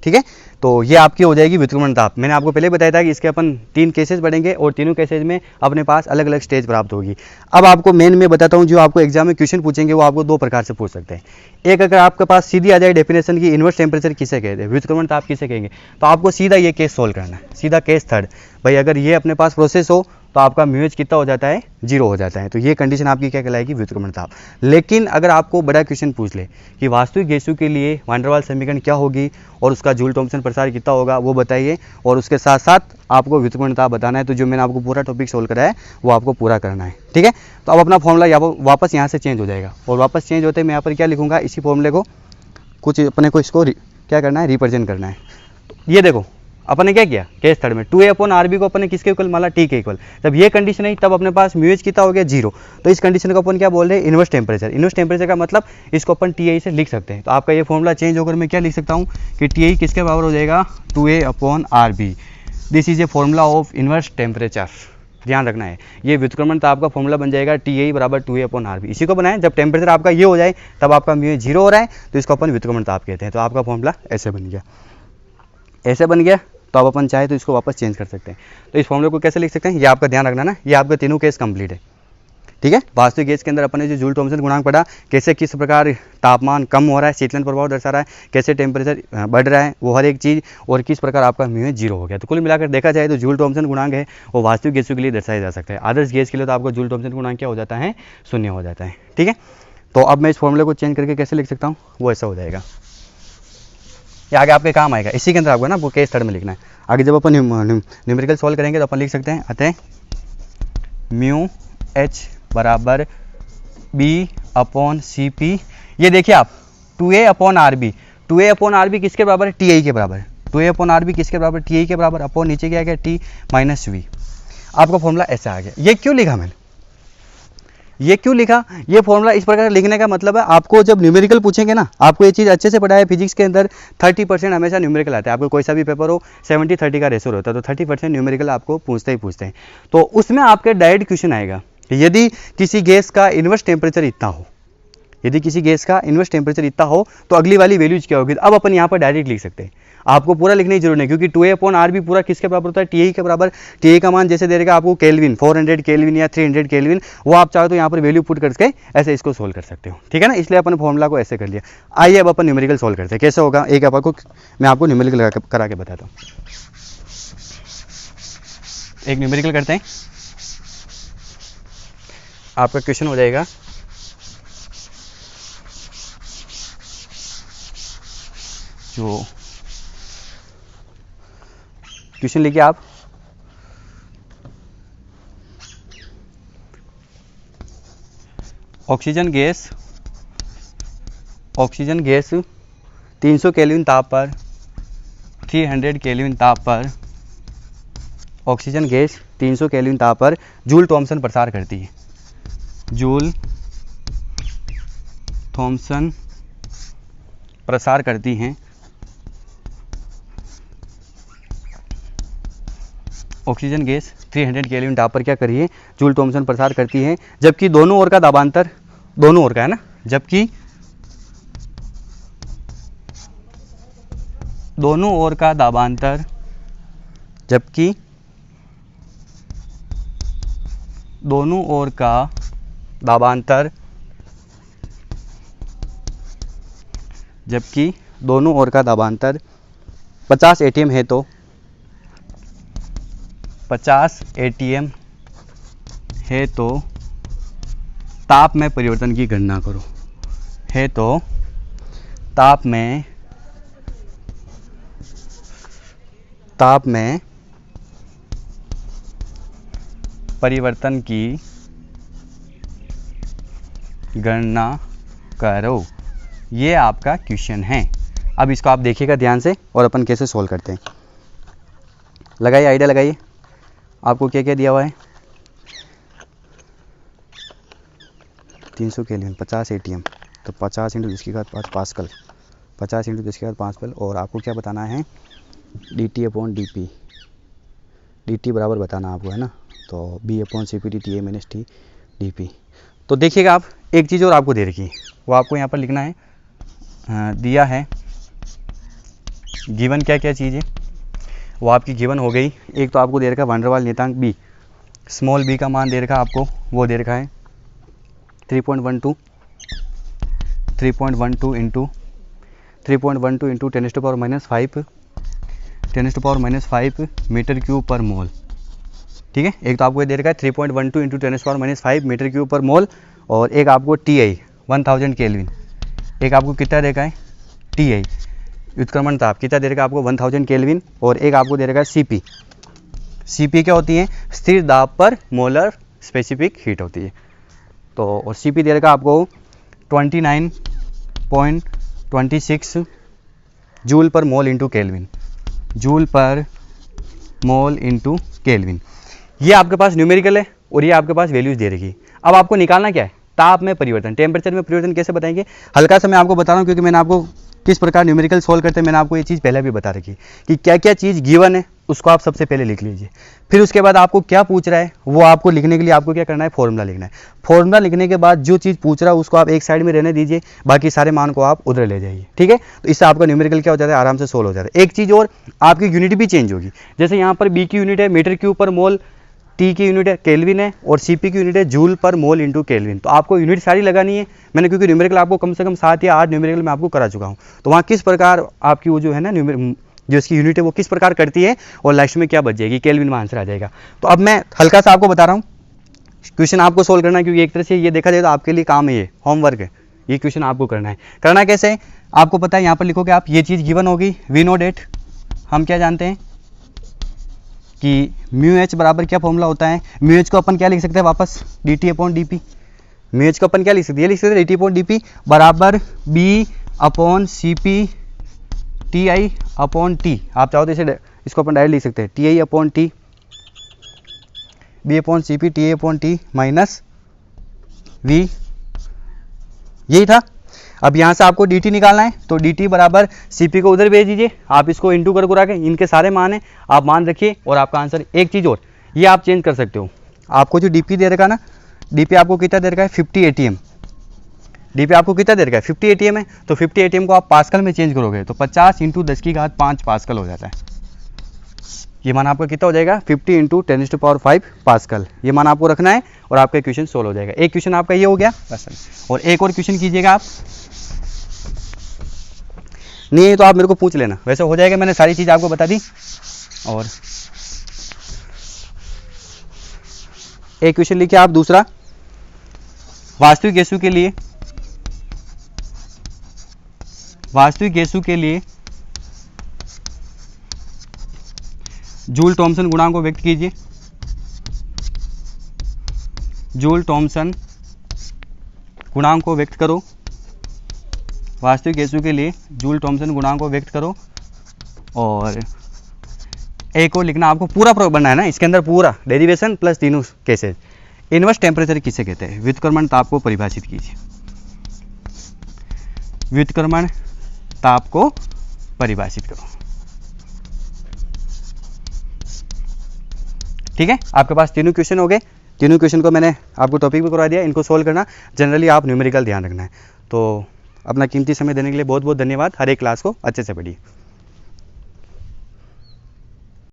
ठीक है, तो ये आपकी हो जाएगी व्युत्क्रमण ताप। मैंने आपको पहले बताया था कि इसके अपन 3 केसेस बढ़ेंगे और तीनों केसेस में अपने पास अलग अलग स्टेज प्राप्त होगी। अब आपको मेन में बताता हूँ, जो आपको एग्जाम में क्वेश्चन पूछेंगे वो आपको 2 प्रकार से पूछ सकते हैं। एक, अगर आपके पास सीधी आ जाए डेफिनेशन की इनवर्स टेम्परेचर किसे कहते हैं, व्युत्क्रमण ताप किसे कहेंगे, तो आपको सीधा ये केस सोल्व करना है, सीधा केस थर्ड। भाई अगर ये अपने पास प्रोसेस हो तो आपका म्यूएच कितना हो जाता है, 0 हो जाता है। तो ये कंडीशन आपकी क्या कहलाएगी, व्युत्क्रमण ताप। लेकिन अगर आपको बड़ा क्वेश्चन पूछ ले कि वास्तविक गैसों के लिए वान डेर वाल्स समीकरण क्या होगी और उसका जूल थॉम्पसन प्रसार कितना होगा वो बताइए, और उसके साथ साथ आपको व्युत्क्रमण ताप बताना है। तो जो मैंने आपको पूरा टॉपिक सोल्व कराया है वो आपको पूरा करना है। ठीक है, तो अब अपना फॉर्मूला वापस यहाँ से चेंज हो जाएगा, और वापस चेंज होते मैं यहाँ पर क्या लिखूँगा, इसी फॉर्मूले को कुछ अपने को इसको क्या करना है, रिप्रेजेंट करना है। ये देखो अपन ने क्या किया, केस थर्ड में 2a/RB को अपन ने किसके इक्वल माना, T के इक्वल। जब ये कंडीशन है तब अपने पास म्यूएच कितना हो गया, 0। तो इस कंडीशन को अपन क्या बोल रहे हैं, इनवर्स टेम्परेचर। इनवर्स टेम्परेचर का मतलब इसको अपन TI से लिख सकते हैं। तो आपका ये फॉर्मूला चेंज होकर मैं क्या लिख सकता हूँ कि TI किसके बराबर हो जाएगा, 2a/RB। This is a formula of inverse temperature. ध्यान रखना है, ये व्युत्क्रमण ताप का फॉर्मूला बन जाएगा TI बराबर 2a/RB। इसी को बनाएं, जब टेम्परेचर आपका ये हो जाए तब आपका म्यूएच 0 हो रहा है तो इसको अपन व्युत्क्रमण ताप कहते हैं। तो आपका फॉर्मूला ऐसे बन गया, ऐसे बन गया। तो अब अपन चाहे तो इसको वापस चेंज कर सकते हैं। तो इस फॉर्मूले को कैसे लिख सकते हैं, ये आपका ध्यान रखना ना, ये आपका तीनों केस कंप्लीट है। ठीक है, वास्तविक गैस के अंदर अपन ने जो जूल थॉम्पसन गुणांक पढ़ा, कैसे किस प्रकार तापमान कम हो रहा है, शीतलन प्रभाव दर्शा रहा है, कैसे टेम्परेचर बढ़ रहा है, वो हर एक चीज़, और किस प्रकार आपका म्यूएच 0 हो गया। तो कुल मिलाकर देखा जाए तो जूल थॉम्पसन गुणांक है वो वास्तविक गैसों के लिए दर्शाया जा सकता है। आदर्श गैस के लिए तो आपको जूल थॉम्पसन गुणांक क्या हो जाता है, 0 हो जाता है। ठीक है, तो अब मैं इस फॉर्मूले को चेंज करके कैसे लिख सकता हूँ, वो ऐसा हो जाएगा। ये आगे आपके काम आएगा, इसी के अंदर आपको ना वो केस थर्ड में लिखना है। आगे जब अपन न्यूमेरिकल सॉल्व करेंगे तो अपन लिख सकते हैं, अतः म्यू एच बराबर B/CP। ये देखिए आप 2a/RB, 2a/RB किसके बराबर है, TI के बराबर है। 2A/RB किसके बराबर, TA के बराबर, अपॉन नीचे क्या गया T माइनस V। आपका फॉर्मूला ऐसा आ गया। ये क्यों लिखा मैंने, ये क्यों लिखा, ये फॉर्मूला इस प्रकार लिखने का मतलब है आपको जब न्यूमेरिकल पूछेंगे ना, आपको ये चीज़ अच्छे से पढ़ा है फिजिक्स के अंदर 30% हमेशा न्यूमेरिकल आता है। आपको कोई सा भी पेपर हो 70-30 का रेशो होता है, तो 30% न्यूमेरिकल आपको पूछते हैं। तो उसमें आपके डायरेक्ट क्वेश्चन आएगा कि यदि किसी गैस का इन्वर्स टेम्परेचर इतना हो, यदि किसी गैस का इन्वर्स टेम्परेचर इतना हो तो अगली वाली वैल्यूज क्या होगी। अब अपन यहाँ पर डायरेक्ट लिख सकते हैं, आपको पूरा लिखने की जरूरत नहीं, क्योंकि 2A/RB पूरा किसके बराबर होता है, TA के बराबर। TA का मान जैसे दे देगा आपको केल्विन, 400 केल्विन या 300 केल्विन, वो आप चाहो तो यहाँ पर वैल्यू पुट करके ऐसे इसको सोल्व कर सकते हो, ठीक है ना। इसलिए अपन फॉर्मूला को ऐसे कर लिया। आइए अब अपन न्यूमेरिकल सोल्व करते हैं, कैसे होगा एक आपको मैं आपको न्यूमेरिकल करा के बताता हूँ। एक न्यूमेरिकल करते हैं, आपका क्वेश्चन हो जाएगा जो क्वेश्चन लिखिए आप, ऑक्सीजन गैस 300 केल्विन ताप पर 300 केल्विन ताप पर ऑक्सीजन गैस 300 केल्विन ताप पर जूल थॉमसन प्रसार करती है। जूल थॉमसन प्रसार करती हैं ऑक्सीजन गैस 300 केल्विन ताप पर क्या करिए, जूल थॉमसन प्रसार करती है, जबकि दोनों ओर का दाबांतर, दोनों ओर का है ना, जबकि दोनों ओर का दाबांतर, जबकि दोनों ओर का दाबांतर, जबकि दोनों ओर का दाबांतर 50 ATM है तो 50 ATM है तो ताप में परिवर्तन की गणना करो, है तो ताप में परिवर्तन की गणना करो। ये आपका क्वेश्चन है। अब इसको आप देखिएगा ध्यान से और अपन कैसे सोल्व करते हैं। लगाइए, आइडिया लगाइए, आपको क्या क्या दिया हुआ है, 300 केल्विन 50 ATM, तो 50 इंटू जिसके बाद 5 पास्कल, 50 इंटू जिसके बाद 5 पास्कल, और आपको क्या बताना है dt/dp, dt बराबर बताना आपको है ना, तो B/CPT TA - T dP। तो देखिएगा आप, एक चीज़ और आपको दे रखी है, वो आपको यहाँ पर लिखना है, दिया है गिवन क्या क्या चीज़ है, वो आपकी गिवन हो गई। एक तो आपको दे रखा है वैन डर वाल्स नियतांक B, स्मॉल b का मान दे रखा है आपको, वो दे रखा है 3.12 इंटू 10⁻⁵ मीटर क्यूब पर मोल, ठीक है। एक तो आपको ये दे रखा है 3.12 इंटू 10⁻⁵ मीटर क्यूब पर मोल, और एक आपको TI 1000 केल्विन, एक आपको कितना देखा है TI व्युत्क्रमण ताप कितना दे रखा है आपको 1000 केल्विन, और एक आपको दे रखा है CP क्या होती है, स्थिर दाब पर मोलर स्पेसिफिक हीट होती है। तो और CP दे रखा है आपको 29.26 जूल पर मोल इंटू केल्विन, जूल पर मोल इंटू केल्विन। ये आपके पास न्यूमेरिकल है और ये आपके पास वैल्यूज दे रखी। अब आपको निकालना क्या है, ताप में परिवर्तन, टेम्परेचर में परिवर्तन कैसे बताएंगे, हल्का सा मैं आपको बता रहा हूँ, क्योंकि मैंने आपको किस प्रकार न्यूमेरिकल सोल्व करते हैं मैंने आपको ये चीज़ पहले भी बता रखी कि क्या क्या चीज़ गिवन है उसको आप सबसे पहले लिख लीजिए। फिर उसके बाद आपको क्या पूछ रहा है वो आपको लिखने के लिए आपको क्या करना है, फॉर्मूला लिखना है। फॉर्मूला लिखने के बाद जो चीज़ पूछ रहा है उसको आप एक साइड में रहने दीजिए, बाकी सारे मान को आप उधर ले जाइए, ठीक है। तो इससे आपका न्यूमेरिकल क्या हो जाता है, आराम से सोल्व हो जाता है। एक चीज़ और, आपकी यूनिट भी चेंज होगी। जैसे यहाँ पर B की यूनिट है मीटर क्यूब पर मोल, T की यूनिट है केल्विन है, और CP की यूनिट है जूल पर मोल इंटू केल्विन। तो आपको यूनिट सारी लगानी है मैंने, क्योंकि न्यूमेरिकल आपको कम से कम 7 या 8 न्यूमेरिकल मैं आपको करा चुका हूँ। तो वहाँ किस प्रकार आपकी वो जो है ना जो इसकी यूनिट है वो किस प्रकार करती है, और लास्ट में क्या बच जाएगी, केल्विन में आंसर आ जाएगा। तो अब मैं हल्का सा आपको बता रहा हूँ, क्वेश्चन आपको सोल्व करना है, क्योंकि एक तरह से ये देखा जाए तो आपके लिए काम है, ये होमवर्क है, ये क्वेश्चन आपको करना है। करना कैसे, आपको पता है यहाँ पर लिखोगे आप, ये चीज़ गिवन होगी, वी नो डेट, हम क्या जानते हैं कि μH बराबर क्या फॉर्मूला होता है, μH को अपन क्या लिख सकते हैं वापस, dt/dp। μH को अपन क्या लिख सकते हैं, ये लिख सकते हैं dt/dp बराबर B/CP T I upon T, आप चाहो तो इसे इसको अपन डायरेक्ट लिख सकते हैं, T I upon T B upon C P T I upon T minus V, यही था। अब यहाँ से आपको dt निकालना है, तो dt बराबर cp को उधर भेज दीजिए, आप इसको इंटू कर करा के इनके सारे मान है आप मान रखिए और आपका आंसर। एक चीज़ और, ये आप चेंज कर सकते हो, आपको जो dp दे रखा ना, dp आपको कितना दे रखा है 50 atm, dp आपको कितना दे रखा है 50 atm है, तो 50 atm को आप पास्कल में चेंज करोगे तो 50 इंटू 10 की घात 5 पास्कल हो जाता है। ये मान आपका कितना हो जाएगा 50 इंटू 10⁵ पास्कल, ये मान आपको रखना है और आपका इक्वेशन सोल्व हो जाएगा। एक क्वेश्चन आपका ये हो गया बस, और एक और क्वेश्चन कीजिएगा आप, नहीं है तो आप मेरे को पूछ लेना, वैसे हो जाएगा, मैंने सारी चीज़ आपको बता दी। और एक क्वेश्चन लिखिए आप दूसरा, वास्तविक गैसों के लिए जूल थॉमसन गुणांक को व्यक्त कीजिए। जूल थॉमसन गुणांक को व्यक्त करो, वास्तविक गैसों के लिए जूल थॉमसन गुणांक को व्यक्त करो। और एक और लिखना आपको, पूरा प्रयोग बनना है ना इसके अंदर, पूरा डेरिवेशन प्लस तीनों केसेज। इनवर्स टेम्परेचर किसे कहते हैं, व्युत्क्रमण ताप को परिभाषित कीजिए, व्युत्क्रमण ताप को परिभाषित करो। ठीक है, आपके पास तीनों क्वेश्चन हो गए, तीनों क्वेश्चन को मैंने आपको टॉपिक भी करवा दिया, इनको सोल्व करना, जनरली आप न्यूमेरिकल ध्यान रखना है। तो अपना कीमती समय देने के लिए बहुत बहुत धन्यवाद, हर एक क्लास को अच्छे से पढ़िए।